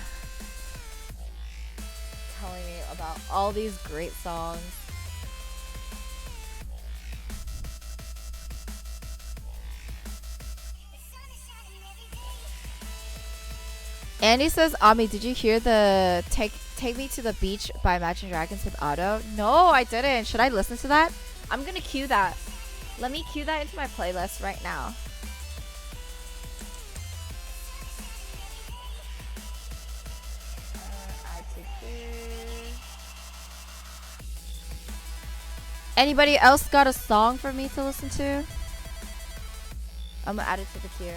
telling me about all these great songs. Andy says, Ami, did you hear the Take Me to the Beach by Imagine Dragons with Otto? No, I didn't. Should I listen to that? I'm gonna cue that. Let me cue that into my playlist right now. Anybody else got a song for me to listen to? I'm gonna add it to the queue.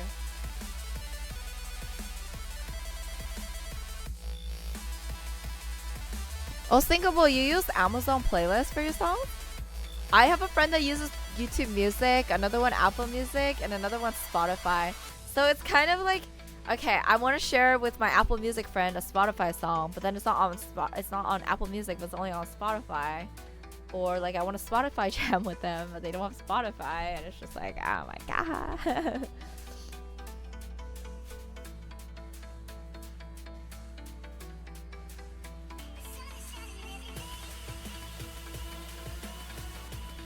Oh, Thinkable, you use Amazon playlist for your songs? I have a friend that uses YouTube Music, another one Apple Music, and another one Spotify. So it's kind of like, okay, I want to share with my Apple Music friend a Spotify song, but then it's not on Apple Music, but it's only on Spotify. Or like I want a Spotify jam with them, but they don't have Spotify, and it's just like, oh my god.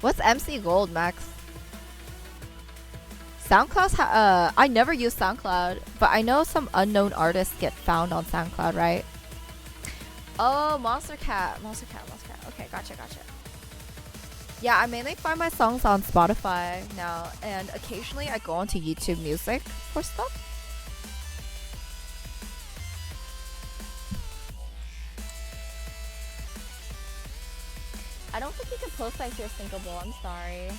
What's MC Gold, Max? SoundCloud, I never use SoundCloud, but I know some unknown artists get found on SoundCloud, right? Oh, Monster Cat. Okay, gotcha. Yeah, I mainly find my songs on Spotify now, and occasionally I go onto YouTube Music for stuff. I don't think you can post that here, Thinkable. I'm sorry.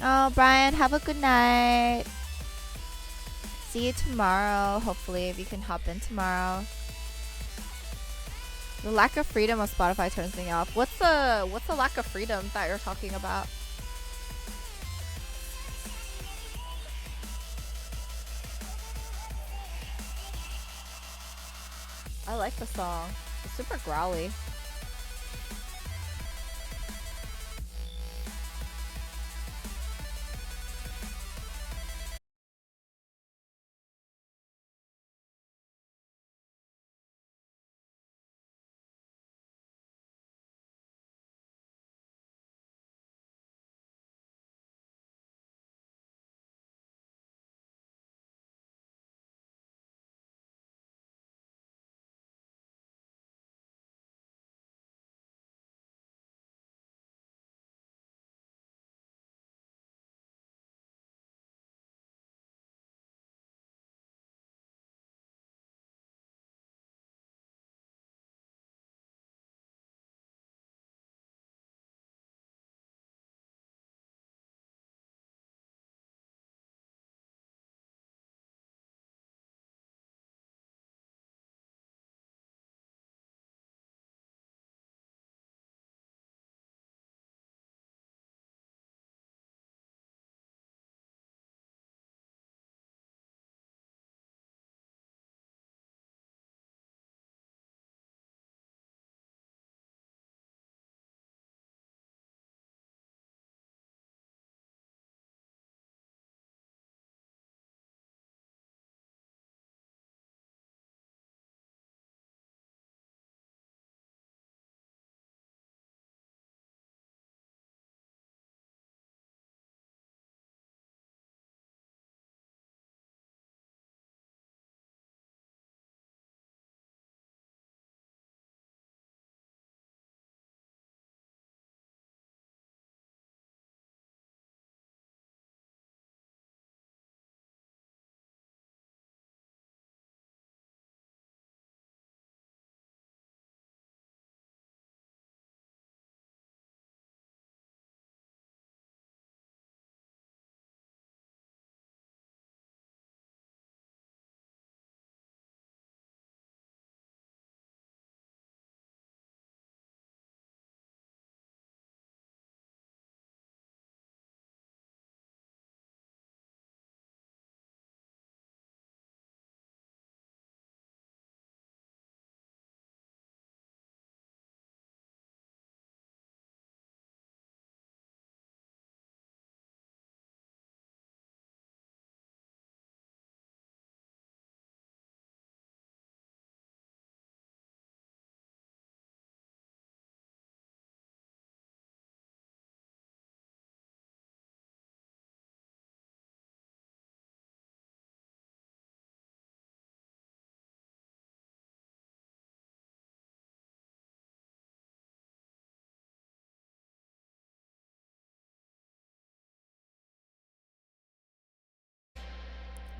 Oh, Brian, have a good night. See you tomorrow. Hopefully, if you can hop in tomorrow. The lack of freedom of Spotify turns me off. What's the lack of freedom that you're talking about? I like the song. It's super growly.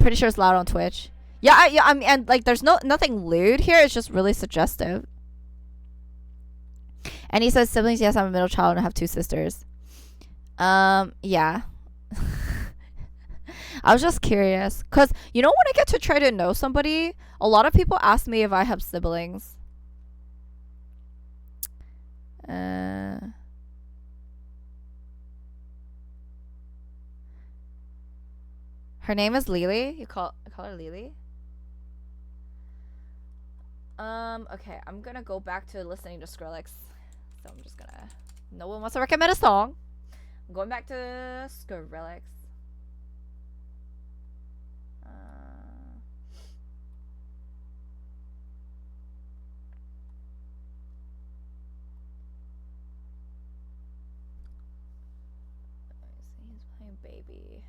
Pretty sure it's loud on Twitch. Yeah, I mean, and like, there's nothing lewd here. It's just really suggestive. And he says siblings. Yes, I'm a middle child and I have 2 sisters. Yeah. I was just curious, cause you know when I get to try to know somebody, a lot of people ask me if I have siblings. Her name is Lily. You call her Lily? Okay, I'm gonna go back to listening to Skrillex. So I'm just gonna... No one wants to recommend a song. I'm going back to Skrillex. He's playing Baby.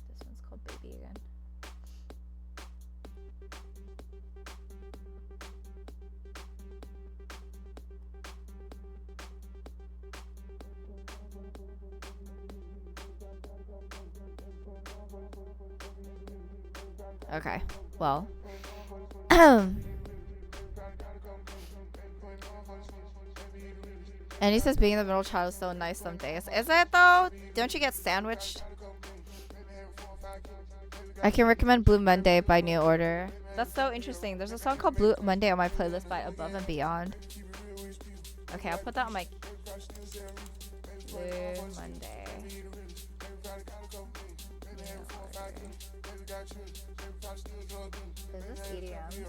This one's called Baby again. Okay, well. And he says being the middle child is so nice some days. Is it though? Don't you get sandwiched? I can recommend Blue Monday by New Order. That's so interesting. There's a song called Blue Monday on my playlist by Above and Beyond. Okay, I'll put that on my... Blue Monday. Is this EDM?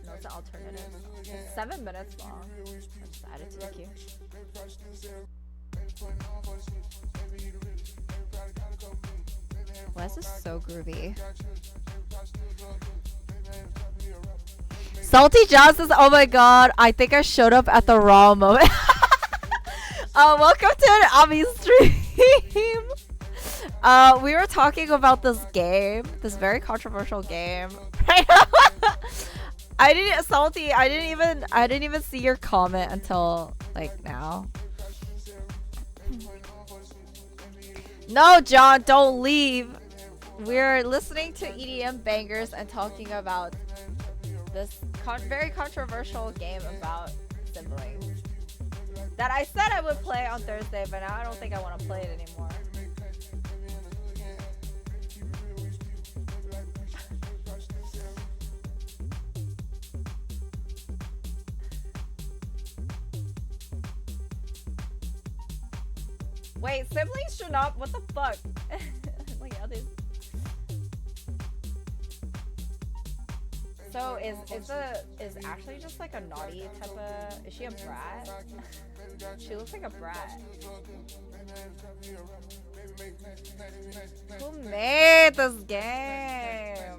No, it's an alternative. It's 7 minutes long. I'll just add it to the queue. Why is this so groovy? Salty John says, oh my god, I think I showed up at the wrong moment. Welcome to an Ami stream. We were talking about this game, this very controversial game. I didn't even see your comment until like now. No, John, don't leave. We're listening to EDM bangers and talking about this very controversial game about siblings that I said I would play on Thursday, but now I don't think I want to play it anymore. Wait, siblings should not. What the fuck? Like others. So is Ashley just like a naughty type of? Is she a brat? She looks like a brat. Who made this game?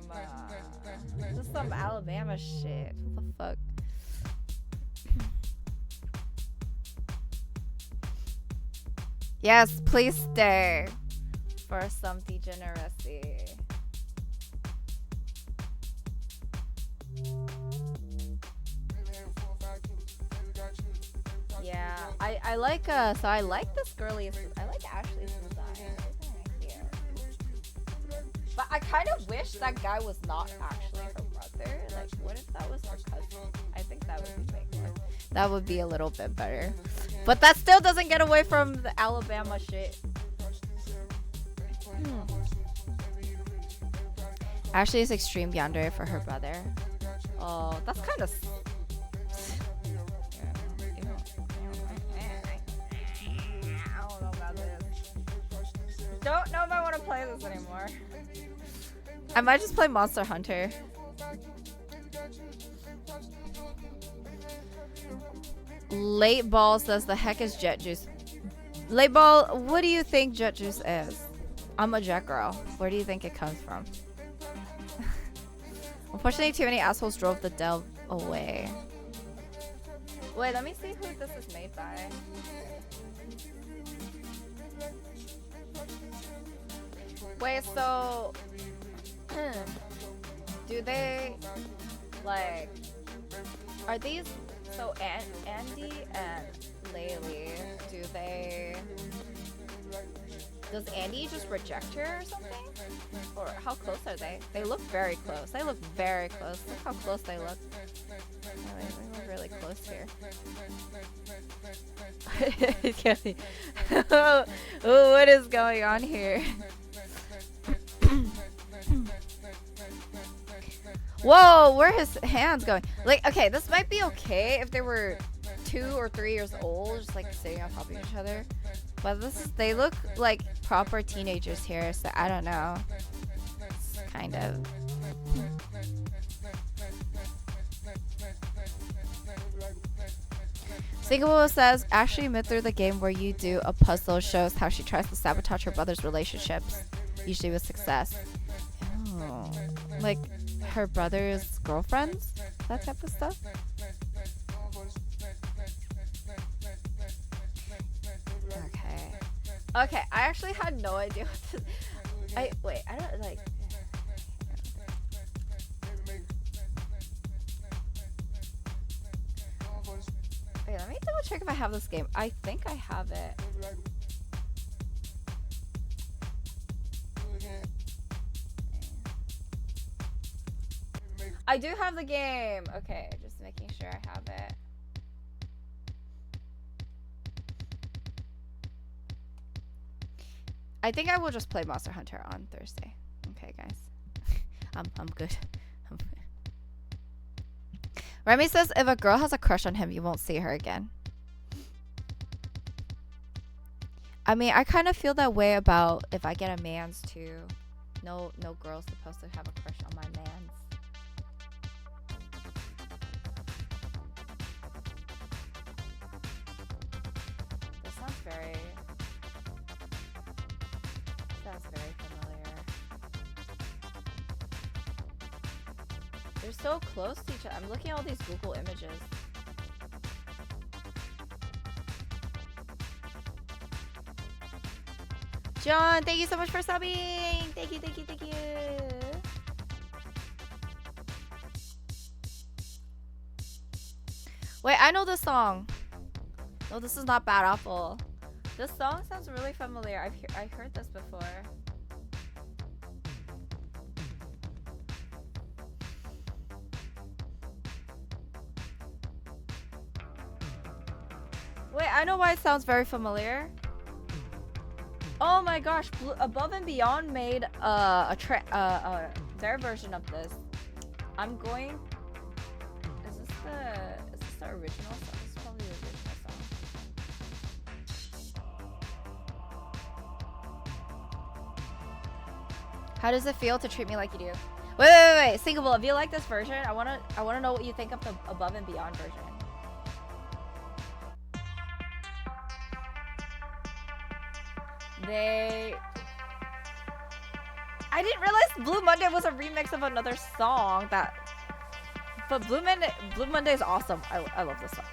This is some Alabama shit. What the fuck? Yes, please stay for some degeneracy. Yeah, I like so I like this girly's. I like Ashley's design. But I kind of wish that guy was not actually her brother. Like, what if that was her cousin? I think that would be more. That would be a little bit better. But that still doesn't get away from the Alabama shit. Ashley is extreme yandere for her brother. Oh, that's kind of... I don't know about this. Don't know if I want to play this anymore. I might just play Monster Hunter. Late Ball says the heck is Jet Juice. Late Ball, what do you think Jet Juice is? I'm a jet girl. Where do you think it comes from? Unfortunately, too many assholes drove the Delve away. Wait, let me see who this is made by. Wait, so do they like? Are these? So Andy and Laylee, do they... Does Andy just reject her or something? Or how close are they? They look very close. They look very close. Look how close they look. Anyway, they look really close here. Oh, what is going on here? Whoa, where are his hands going? Like, okay, this might be okay if they were 2 or 3 years old, just like sitting on top of each other. But they look like proper teenagers here, so I don't know. It's kind of. Singable says, Ashley admit through the game where you do a puzzle shows how she tries to sabotage her brother's relationships, usually with success. Oh, like her brother's girlfriends? That type of stuff? Okay, I actually had no idea what to... I don't, like... Wait, let me double check if I have this game. I think I have it. I do have the game! Okay, just making sure I have it. I think I will just play Monster Hunter on Thursday. Okay, guys. I'm good. Remy says if a girl has a crush on him, you won't see her again. I mean, I kind of feel that way about if I get a man's too. No girl's supposed to have a crush on my man's. This sounds very familiar. They're so close to each other. I'm looking at all these Google images. John, thank you so much for subbing. Thank you. Wait, I know this song. No, this is not Bad Apple. This song sounds really familiar. I've heard this before. Wait, I know why it sounds very familiar. Oh my gosh, Above and Beyond made their version of this. I'm going. Is this the original song? This is probably the original song. How does it feel to treat me like you do? Wait. Singable, if you like this version, I wanna know what you think of the Above and Beyond version. I didn't realize Blue Monday was a remix of another song but Blue Monday is awesome. I love this song.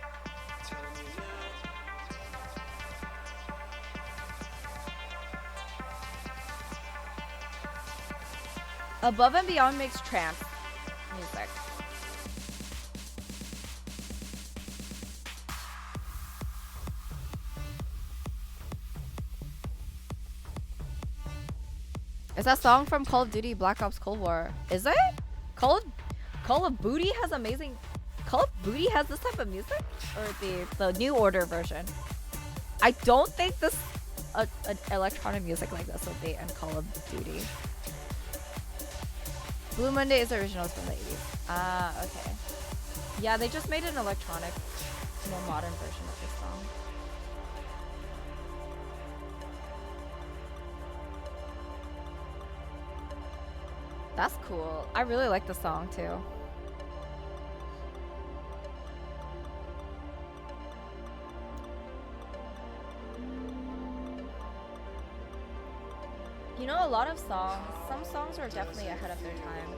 Above and Beyond makes trance music. Is that song from Call of Duty Black Ops Cold War? Is it? Call of Booty has amazing... Call of Booty has this type of music? Or the New Order version? I don't think this... electronic music like this will be in Call of Duty. Blue Monday is the original, it's from the 80s. Ah, okay. Yeah, they just made an electronic, more modern version of this song. That's cool. I really like the song too. You know, a lot of songs, some songs are definitely ahead of their time.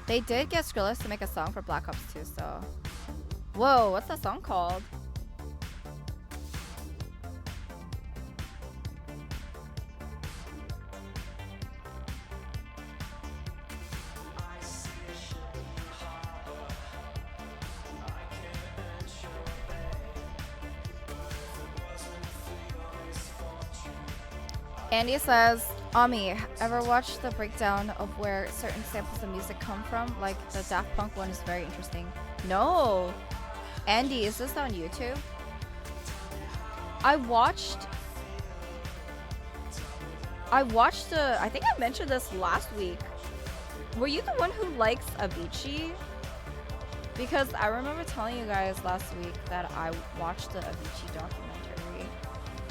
They did get Skrillex to make a song for Black Ops 2, so. Whoa, what's that song called? Andy says, Ami, ever watched the breakdown of where certain samples of music come from? Like the Daft Punk one is very interesting. No. Andy, is this on YouTube? I watched I think I mentioned this last week. Were you the one who likes Avicii? Because I remember telling you guys last week that I watched the Avicii documentary.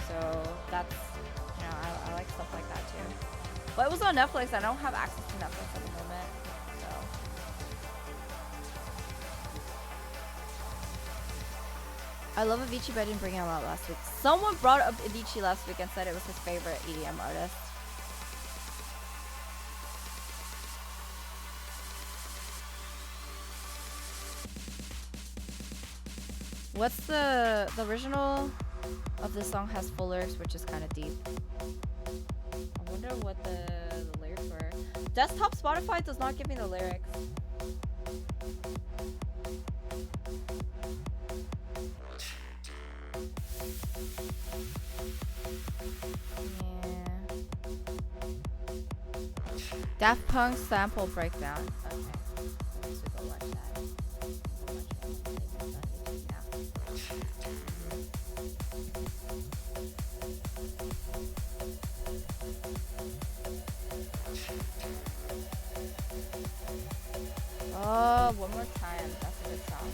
So that's, you know, I like stuff like that too. But it was on Netflix. I don't have access to Netflix at the moment. So. I love Avicii, but I didn't bring him out last week. Someone brought up Avicii last week and said it was his favorite EDM artist. What's the original of the song has full lyrics, which is kind of deep. I wonder what the lyrics were. Desktop Spotify does not give me the lyrics. Yeah. Daft Punk sample breakdown. Okay. I guess we go watch that. Oh, one more time. That's a good song.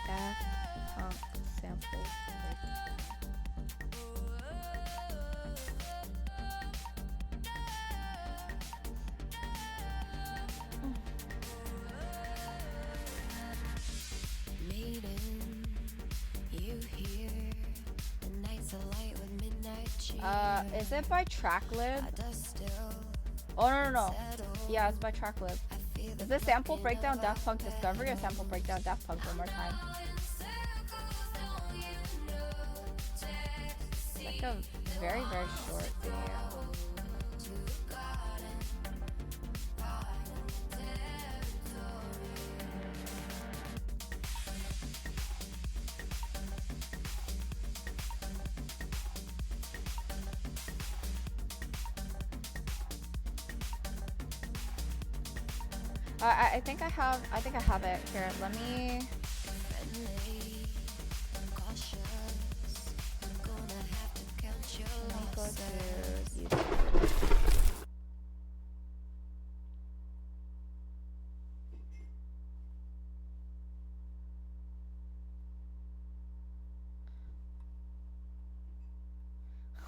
Daft Punk sample. Is it by Tracklib? Oh, no. Yeah, it's by Tracklib. Is this sample breakdown Daft Punk Discovery or sample breakdown Daft Punk one more time? It's like a very, very short video. I think I have it here. Let me go to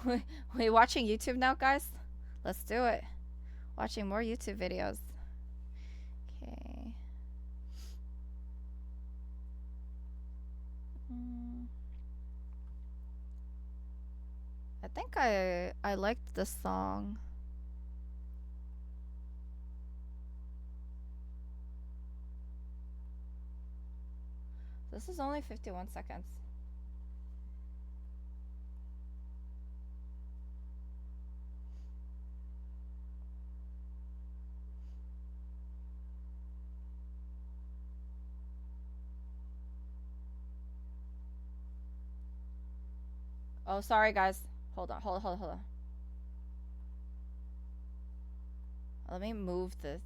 YouTube. Wait, watching YouTube now, guys? Let's do it. Watching more YouTube videos. Okay. I think I liked this song. This is only 51 seconds. Oh, sorry guys. Hold on. Let me move this.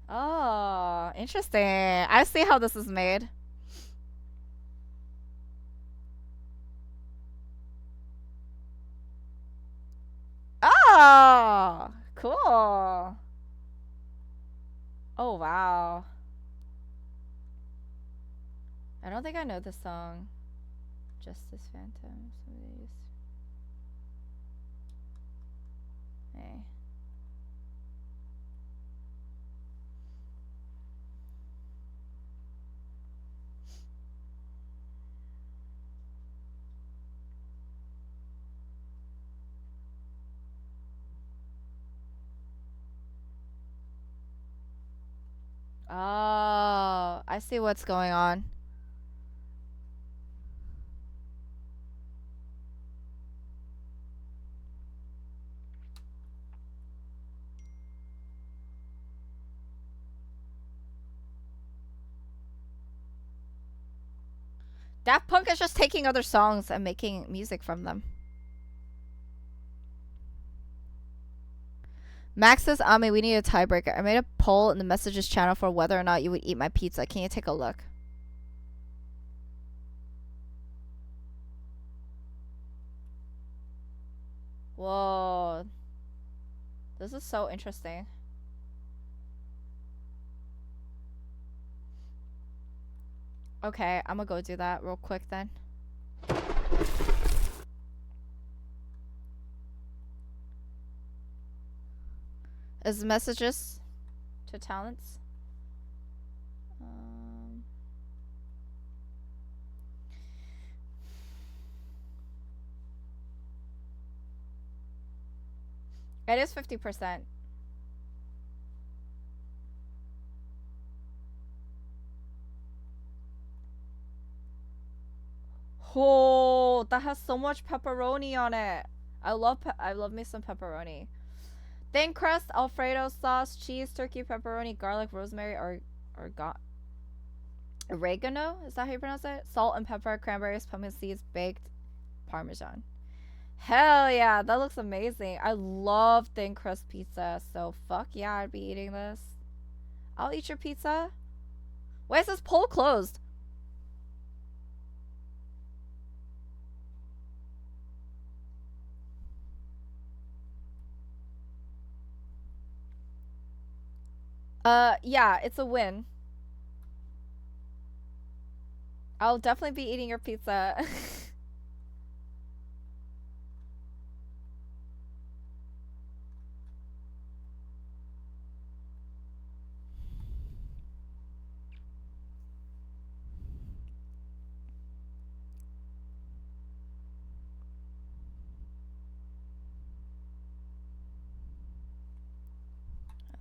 Oh, interesting. I see how this is made. Oh, cool. Oh, wow. I don't think I know this song. Justice Phantom. Hey. Oh, I see what's going on. Daft Punk is just taking other songs and making music from them. Max says, Ami, we need a tiebreaker. I made a poll in the messages channel for whether or not you would eat my pizza. Can you take a look? Whoa. This is so interesting. Okay, I'm gonna go do that real quick then. Is messages to talents? It is 50%. Oh, that has so much pepperoni on it. I love me some pepperoni. Thin crust, Alfredo sauce, cheese, turkey, pepperoni, garlic, rosemary, or oregano. Is that how you pronounce it? Salt and pepper, cranberries, pumpkin seeds, baked, parmesan. Hell yeah, that looks amazing. I love thin crust pizza, so fuck yeah, I'd be eating this. I'll eat your pizza. Why is this poll closed? Yeah, it's a win. I'll definitely be eating your pizza. Let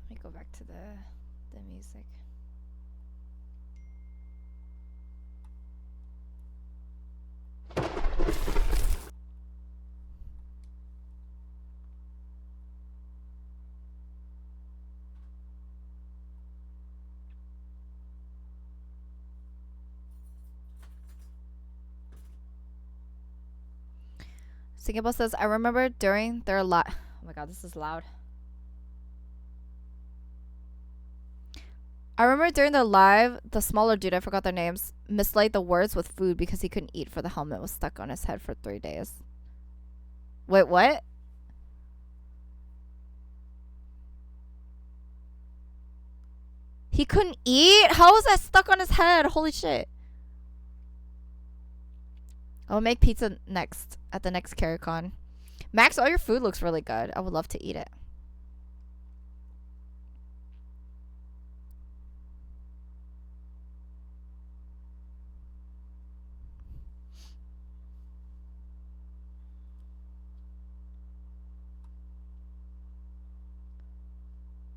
me go back to the music. Singapore says, I remember during their oh my god, this is loud. I remember during the live, the smaller dude, I forgot their names, mislaid the words with food because he couldn't eat for the helmet was stuck on his head for 3 days. Wait, what? He couldn't eat? How was that stuck on his head? Holy shit. I'll make pizza next at the next CarryCon. Max, all your food looks really good. I would love to eat it.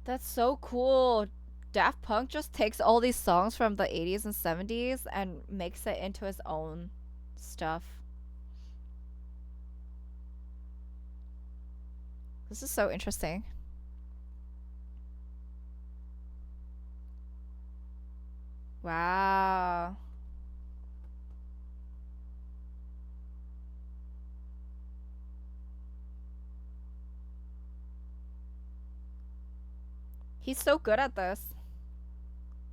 That's so cool. Daft Punk just takes all these songs from the 80s and 70s and makes it into his own stuff. This is so interesting. Wow. He's so good at this.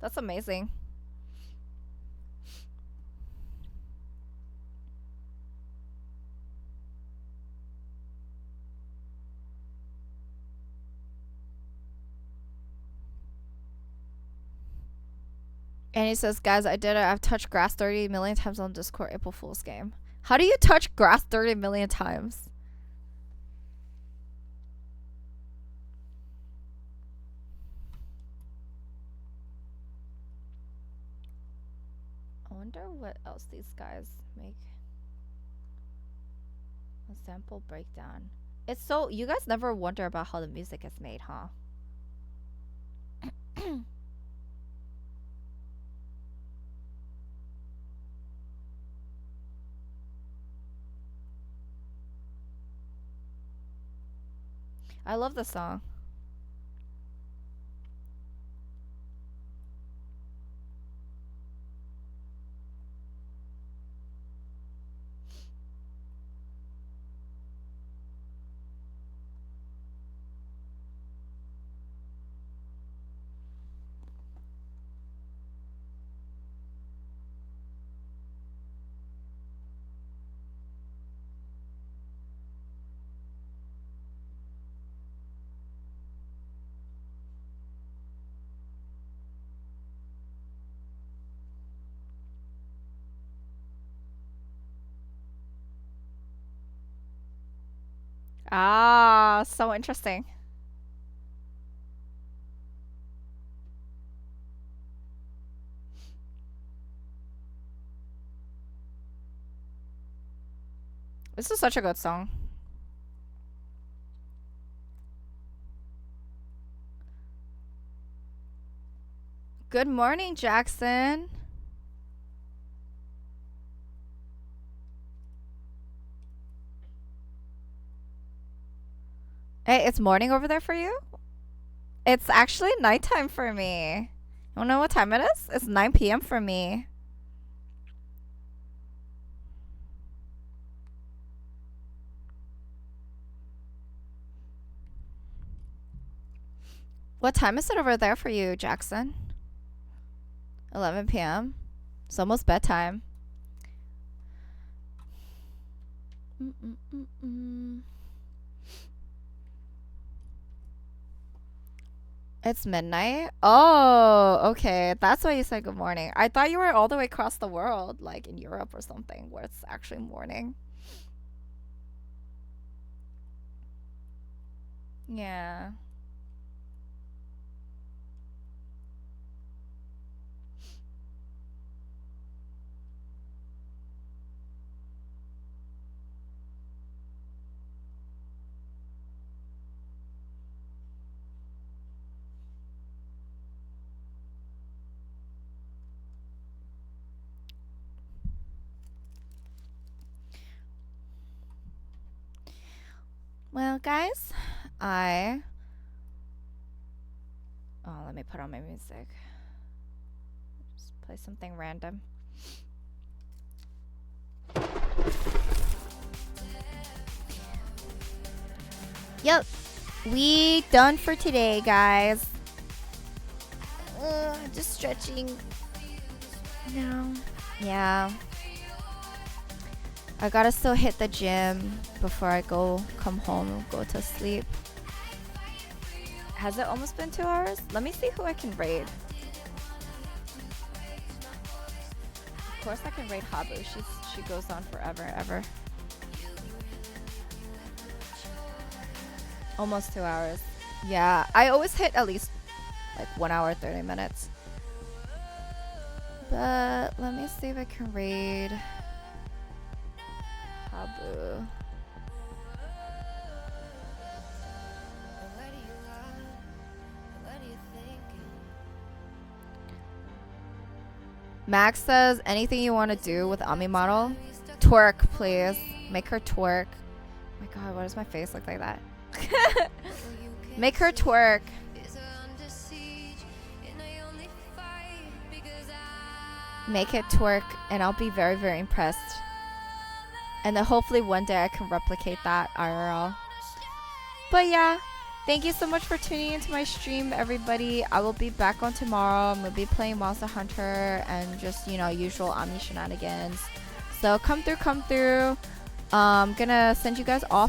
That's amazing. And he says, guys, I did it. I've touched grass 30 million times on Discord April Fool's game. How do you touch grass 30 million times? I wonder what else these guys make. A sample breakdown. It's so, you guys never wonder about how the music is made, huh? I love the song. Ah, so interesting. This is such a good song. Good morning, Jackson. Hey, it's morning over there for you? It's actually nighttime for me. You wanna know what time it is? It's 9 p.m. for me. What time is it over there for you, Jackson? 11 p.m. It's almost bedtime. It's midnight? Oh, okay. That's why you said good morning. I thought you were all the way across the world, like in Europe or something, where it's actually morning. Yeah. Well, guys, let me put on my music. Just play something random. Yep, we done for today, guys. Just stretching. No. Yeah. I gotta still hit the gym before I come home and go to sleep. Has it almost been 2 hours? Let me see who I can raid. Of course I can raid Habu. She goes on forever, ever. Almost 2 hours. Yeah, I always hit at least like 1 hour, 30 minutes. But let me see if I can raid Habu. Max says, anything you want to do with Ami model? Twerk, please. Make her twerk. Oh my god, why does my face look like that? Make her twerk. Make it twerk, and I'll be very, very impressed. And then hopefully one day I can replicate that IRL. But yeah, thank you so much for tuning into my stream, everybody. I will be back on tomorrow. I'm going to be playing Monster Hunter and just, you know, usual Ami shenanigans. So come through. I'm going to send you guys off.